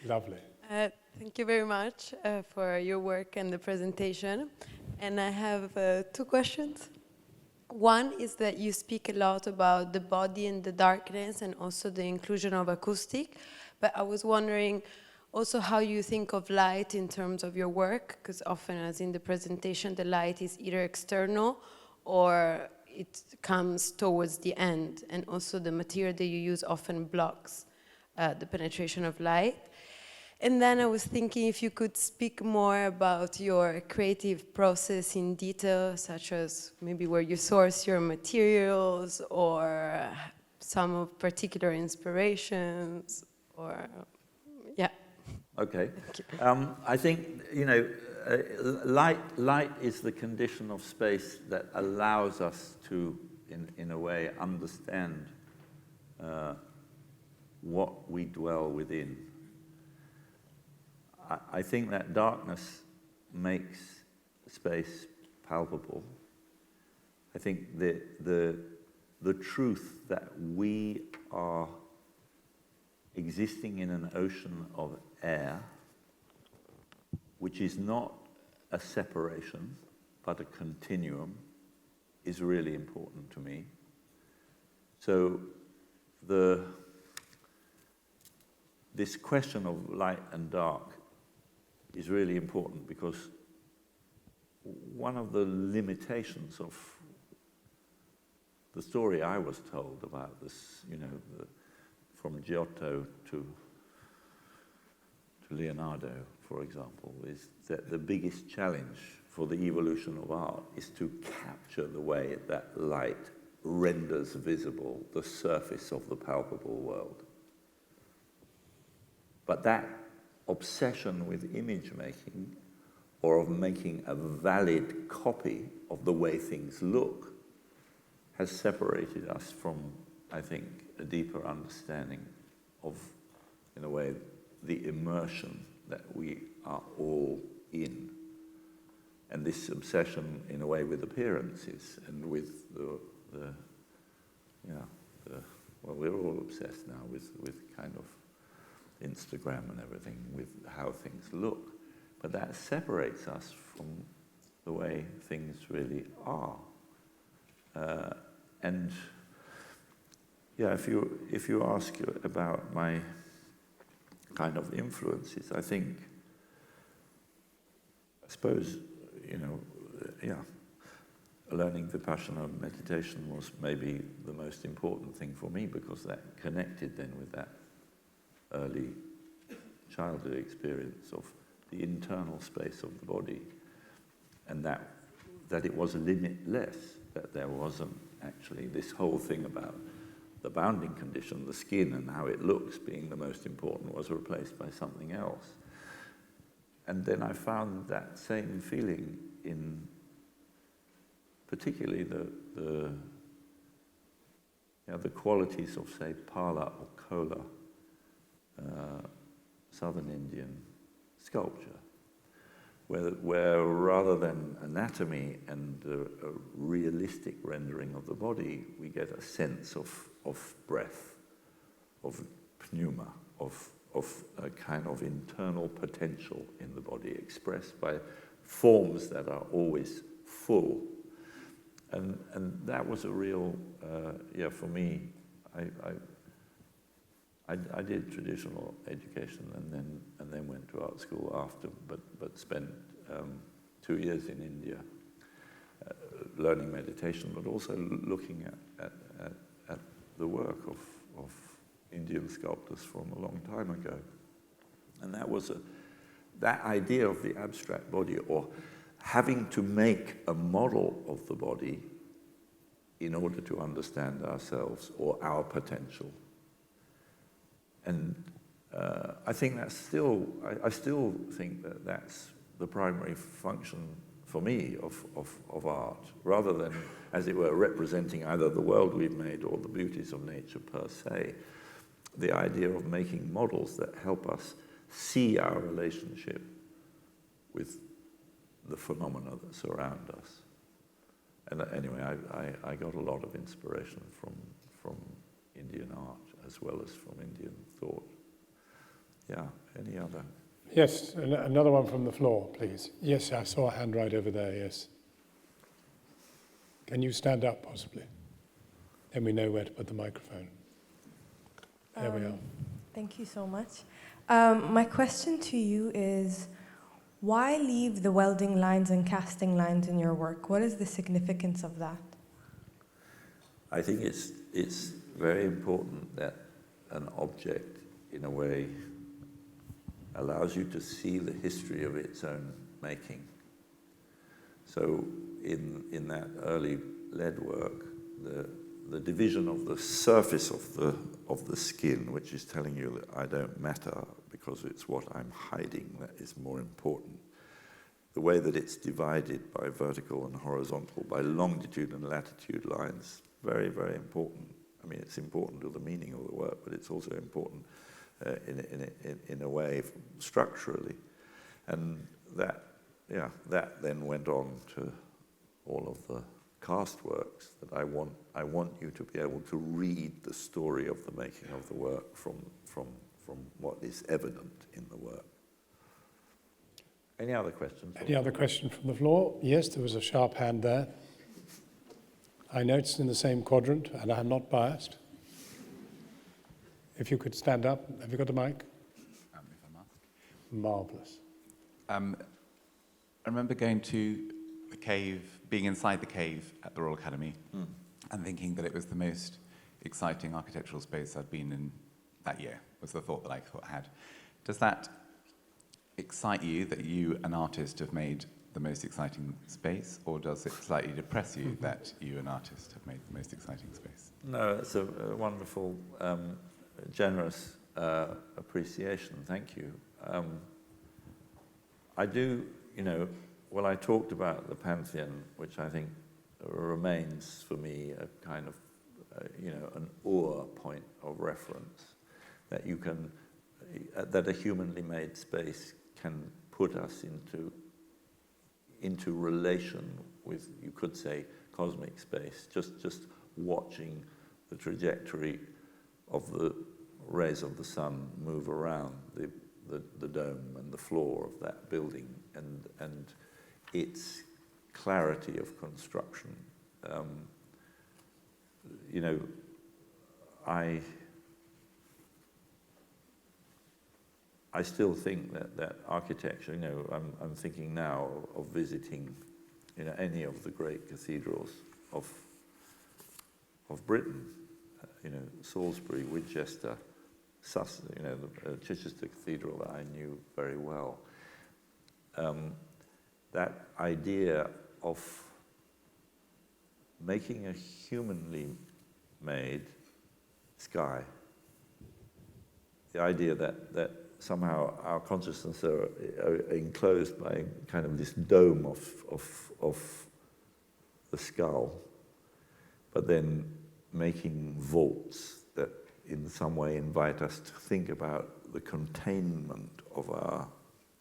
Lovely. Thank you very much for your work and the presentation. And I have 2 questions. One is that you speak a lot about the body and the darkness and also the inclusion of acoustic. But I was wondering also how you think of light in terms of your work, because often, as in the presentation, the light is either external or it comes towards the end. And also the material that you use often blocks the penetration of light. And then I was thinking if you could speak more about your creative process in detail, such as maybe where you source your materials or some of particular inspirations, or yeah. Okay. I think, you know, light is the condition of space that allows us to, in a way, understand what we dwell within. I think that darkness makes space palpable. I think the truth that we are existing in an ocean of air, which is not a separation, but a continuum, is really important to me. So this question of light and dark is really important, because one of the limitations of the story I was told about this, you know, from Giotto to Leonardo, for example, is that the biggest challenge for the evolution of art is to capture the way that light renders visible the surface of the palpable world. But that obsession with image making, or of making a valid copy of the way things look, has separated us from, I think, a deeper understanding of, in a way, the immersion that we are all in. And this obsession, in a way, with appearances and with well, we're all obsessed now with kind of Instagram and everything, with how things look. But that separates us from the way things really are. And yeah, if you ask about my kind of influences, I suppose, you know, yeah, learning Vipassana meditation was maybe the most important thing for me, because that connected then with that early childhood experience of the internal space of the body, and that it was limitless, that there wasn't actually this whole thing about the bounding condition, the skin and how it looks being the most important, was replaced by something else. And then I found that same feeling in particularly the qualities of, say, Pala or Kola, southern Indian sculpture, where rather than anatomy and a realistic rendering of the body, we get a sense of breath, of pneuma, of a kind of internal potential in the body expressed by forms that are always full. And that was a real, for me, I did traditional education and then went to art school after, but spent 2 years in India learning meditation, but also looking at the work of Indian sculptors from a long time ago. And that was that idea of the abstract body, or having to make a model of the body in order to understand ourselves or our potential. And I think that's still, I still think that that's the primary function for me of art, rather than, as it were, representing either the world we've made or the beauties of nature per se. The idea of making models that help us see our relationship with the phenomena that surround us. And anyway, I got a lot of inspiration from Indian art as well as from Indian thought. Yeah, any other? Yes, another one from the floor, please. Yes, I saw a hand right over there, yes. Can you stand up, possibly? Then we know where to put the microphone. There we are. Thank you so much. My question to you is, why leave the welding lines and casting lines in your work? What is the significance of that? I think it's very important that an object, in a way, allows you to see the history of its own making. So in that early lead work, the division of the surface of the skin, which is telling you that I don't matter because it's what I'm hiding that is more important. The way that it's divided by vertical and horizontal, by longitude and latitude lines, very, very important. I mean, it's important to the meaning of the work, but it's also important in a way structurally. And that then went on to all of the cast works that I want you to be able to read the story of the making of the work from what is evident in the work. Any other questions? Any other question from the floor? Yes, there was a sharp hand there. I noticed in the same quadrant, and I'm not biased. If you could stand up. Have you got the mic? If I'm asked. Marvellous. I remember going to the cave, being inside the cave at the Royal Academy, and thinking that it was the most exciting architectural space I'd been in that year, was the thought that I had. Does that excite you that you, an artist, have made the most exciting space, or does it slightly depress you that you, an artist, have made the most exciting space? No, it's a wonderful, generous appreciation. Thank you. I do, well, I talked about the Pantheon, which I think remains for me a kind of, an point of reference that you can, that a humanly made space can put us into relation with, you could say, cosmic space. Just watching the trajectory of the rays of the sun move around the dome and the floor of that building, and its clarity of construction. I still think that architecture, I'm thinking now of visiting, any of the great cathedrals of Britain, Salisbury, Winchester, the Chichester Cathedral that I knew very well. That idea of making a humanly made sky, the idea that somehow our consciousness are enclosed by kind of this dome of the skull, but then making vaults that in some way invite us to think about the containment of our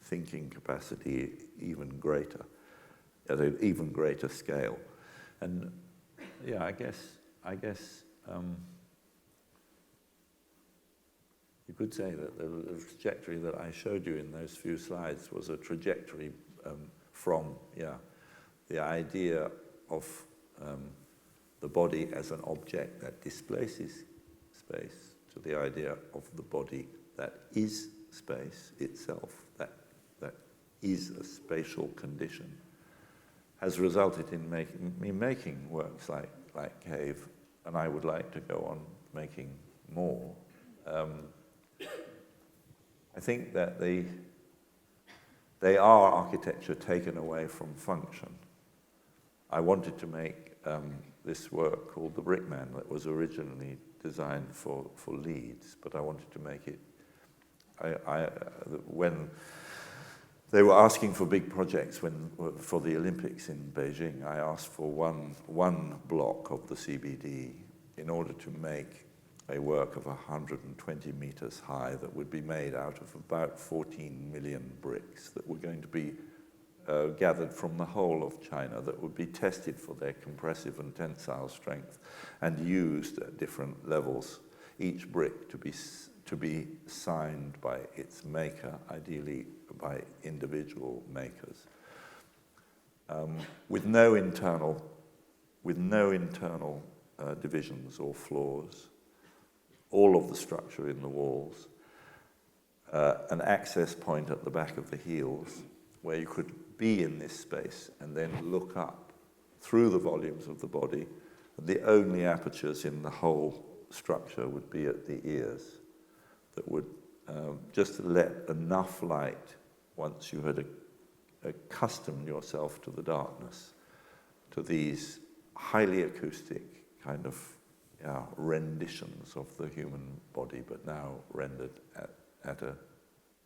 thinking capacity even greater, at an even greater scale. And yeah, I guess you could say that the trajectory that I showed you in those few slides was a trajectory from the idea of the body as an object that displaces space to the idea of the body that is space itself, that is a spatial condition, has resulted in me making works like Cave, and I would like to go on making more. I think that they are architecture taken away from function. I wanted to make this work called The Brickman that was originally designed for Leeds, but I wanted to make it, when they were asking for big projects for the Olympics in Beijing, I asked for one block of the CBD in order to make a work of 120 meters high that would be made out of about 14 million bricks that were going to be gathered from the whole of China, that would be tested for their compressive and tensile strength and used at different levels, each brick to be signed by its maker, ideally by individual makers, with no internal divisions or flaws, all of the structure in the walls, an access point at the back of the heels where you could be in this space and then look up through the volumes of the body. The only apertures in the whole structure would be at the ears that would just let enough light, once you had accustomed yourself to the darkness, to these highly acoustic kind of renditions of the human body, but now rendered at an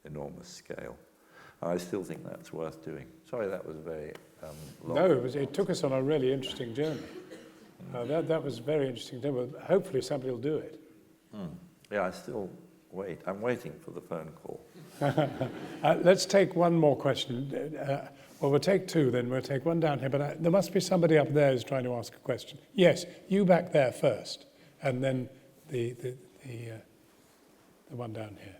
enormous scale. I still think that's worth doing. Sorry, that was very long. No, it took us on a really interesting journey. That was very interesting. Hopefully somebody will do it. Yeah, I still wait. I'm waiting for the phone call. Let's take one more question. Well, we'll take two then. We'll take one down here, but there must be somebody up there who's trying to ask a question. Yes, you back there first, and then the one down here.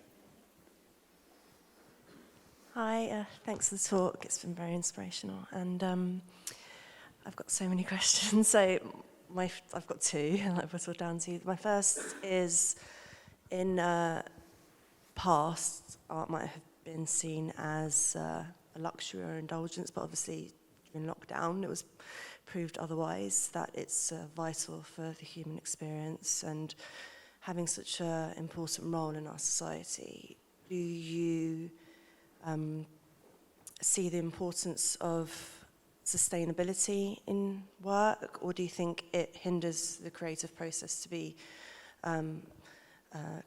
Hi, thanks for the talk. It's been very inspirational, and I've got so many questions. So I've got two, and I'll whittle down to. My first is, in past, art might have been seen as a luxury or indulgence, but obviously during lockdown it was proved otherwise, that it's vital for the human experience and having such an important role in our society. Do you see the importance of sustainability in work, or do you think it hinders the creative process to be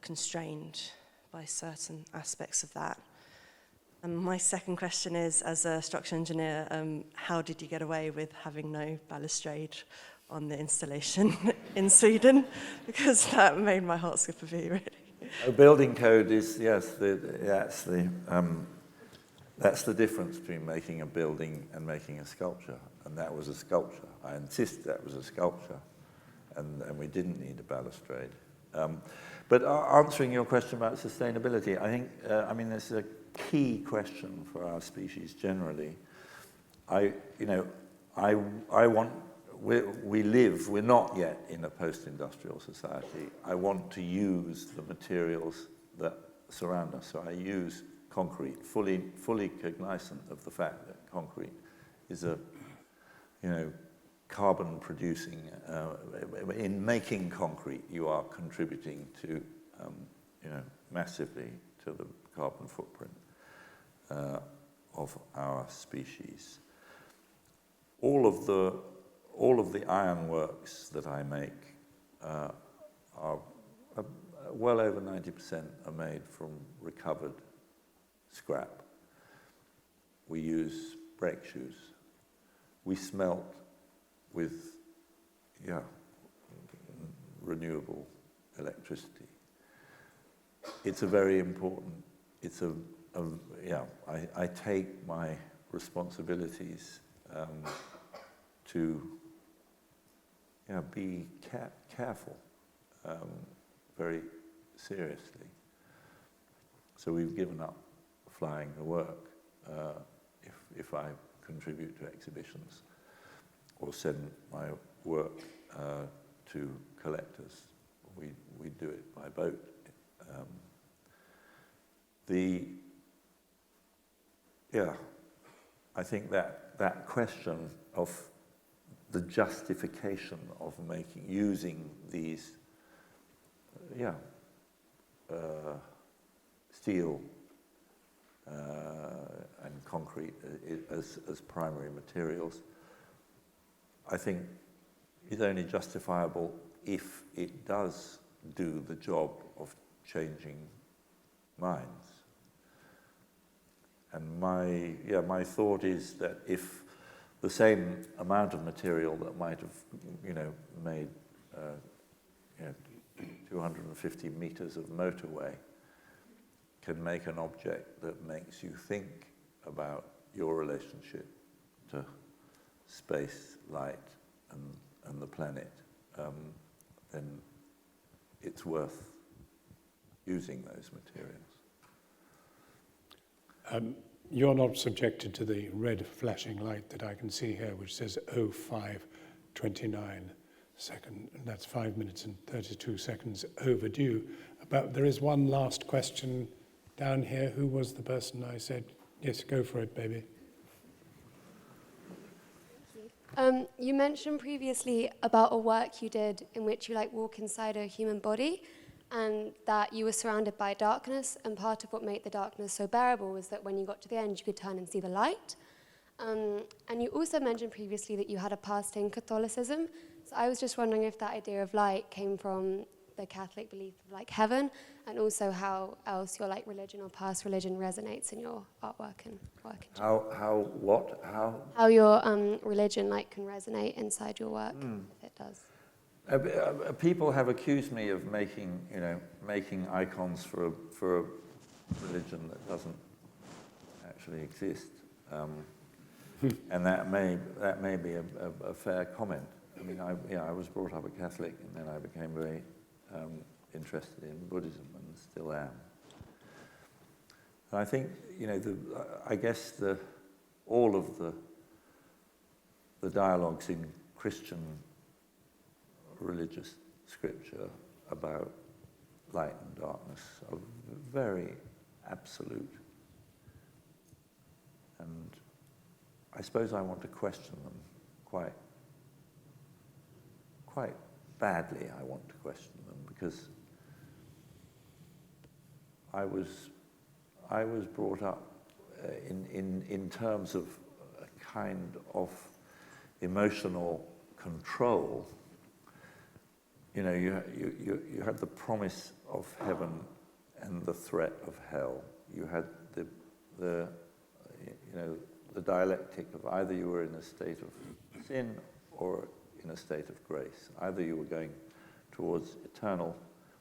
constrained by certain aspects of that? And my second question is, as a structural engineer, how did you get away with having no balustrade on the installation in Sweden? Because that made my heart skip a beat, really. A building code is, yes, that's the difference between making a building and making a sculpture. And that was a sculpture. I insist that was a sculpture. And we didn't need a balustrade. But answering your question about sustainability, I think, this is a key question for our species generally. We're not yet in a post-industrial society. I want to use the materials that surround us. So I use concrete, fully cognizant of the fact that concrete is a, carbon producing. In making concrete, you are contributing to, massively to the carbon footprint of our species. All of the ironworks that I make are well over 90% are made from recovered scrap. We use brake shoes. We smelt with, renewable electricity. It's a very important, I take my responsibilities to be careful very seriously. So we've given up flying the work if I contribute to exhibitions or send my work to collectors. We do it by boat. I think that question of the justification of using these, steel and concrete as primary materials, I think is only justifiable if it does do the job of changing minds. And my thought is that if the same amount of material that might have, made 250 meters of motorway can make an object that makes you think about your relationship to space, light, and the planet, then it's worth using those materials. You're not subjected to the red flashing light that I can see here, which says 05:29 second, and that's 5 minutes and 32 seconds overdue. But there is one last question down here. Who was the person I said, yes, go for it, baby? You mentioned previously about a work you did in which you walk inside a human body, and that you were surrounded by darkness, and part of what made the darkness so bearable was that when you got to the end you could turn and see the light. And you also mentioned previously that you had a past in Catholicism, so I was just wondering if that idea of light came from the Catholic belief of heaven, and also how else your religion or past religion resonates in your artwork and work. How your religion can resonate inside your work, if it does. People have accused me of making icons for a religion that doesn't actually exist, and that may be a fair comment. I mean, I was brought up a Catholic, and then I became very interested in Buddhism, and still am. And I think all of the dialogues in Christian religious scripture about light and darkness are very absolute, and I suppose I want to question them quite badly. I want to question them because I was brought up in terms of a kind of emotional control. You had the promise of heaven and the threat of hell. You had the dialectic of either you were in a state of sin or in a state of grace. Either you were going towards eternal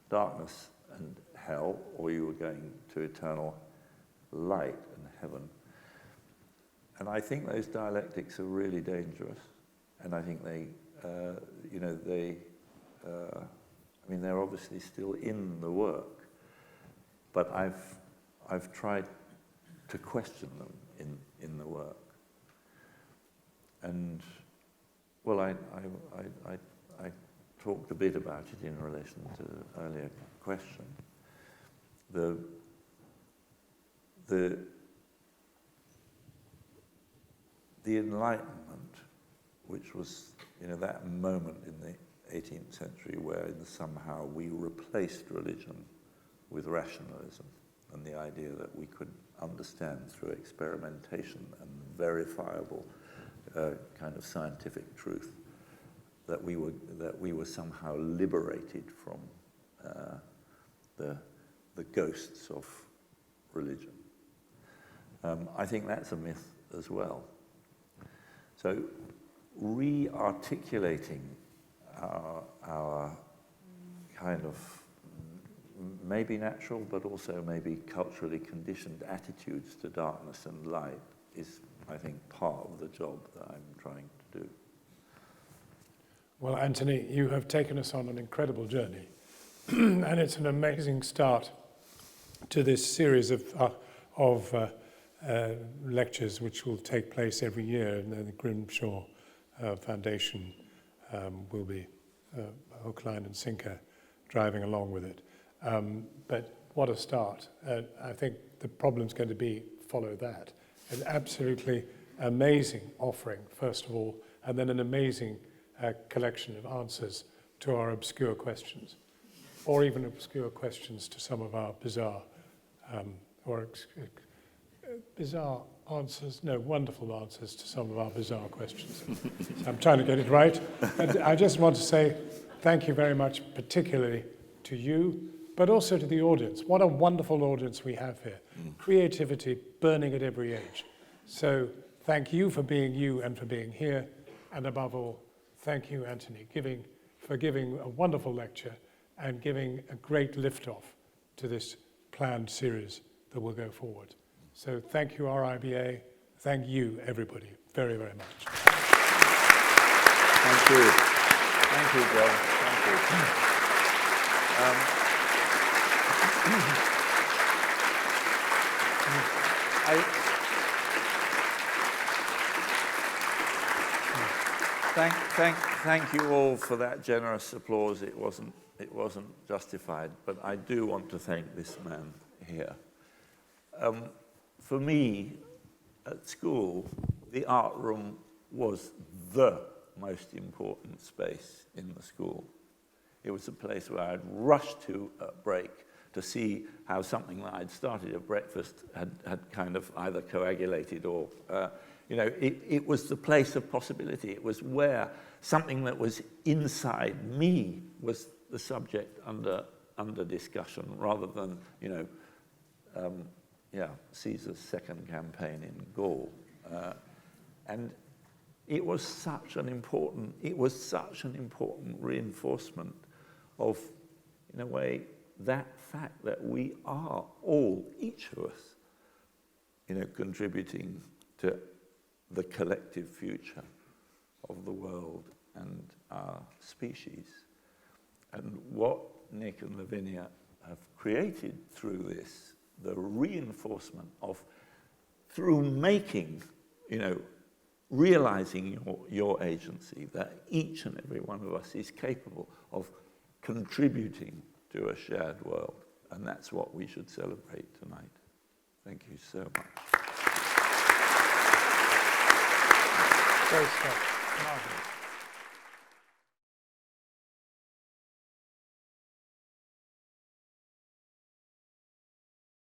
darkness and hell, or you were going to eternal light and heaven. And I think those dialectics are really dangerous, and I think they're obviously still in the work, but I've tried to question them in the work. And well, I talked a bit about it in relation to the earlier question. The Enlightenment, which was that moment in the 18th century where somehow we replaced religion with rationalism and the idea that we could understand through experimentation and verifiable kind of scientific truth that we were somehow liberated from the ghosts of religion. I think that's a myth as well. So re-articulating our kind of maybe natural, but also maybe culturally conditioned attitudes to darkness and light is, I think, part of the job that I'm trying to do. Well, Anthony, you have taken us on an incredible journey, and it's an amazing start to this series of lectures which will take place every year, and the Grimshaw Foundation will be hook, line and sinker driving along with it. But what a start. I think the problem's going to be follow that. An absolutely amazing offering, first of all, and then an amazing collection of answers to our obscure questions, or even obscure questions to some of our bizarre answers, no, wonderful answers to some of our bizarre questions. So I'm trying to get it right. And I just want to say thank you very much, particularly to you, but also to the audience. What a wonderful audience we have here. Creativity burning at every age. So thank you for being you and for being here. And above all, thank you, Anthony, for giving a wonderful lecture and giving a great lift-off to this planned series that will go forward. So thank you, RIBA. Thank you, everybody, very, very much. Thank you. Thank you, Jon. Thank you. Thank you all for that generous applause. It wasn't justified, but I do want to thank this man here. For me, at school, the art room was the most important space in the school. It was a place where I'd rush to at break to see how something that I'd started at breakfast had kind of either coagulated or, it was the place of possibility. It was where something that was inside me was the subject under discussion, rather than, Caesar's second campaign in Gaul. And it was such an important reinforcement of, in a way, that fact that we are all, each of us, contributing to the collective future of the world and our species. And what Nick and Lavinia have created through this, the reinforcement of, through making, realizing your agency, that each and every one of us is capable of contributing to a shared world. And that's what we should celebrate tonight. Thank you so much. Great stuff.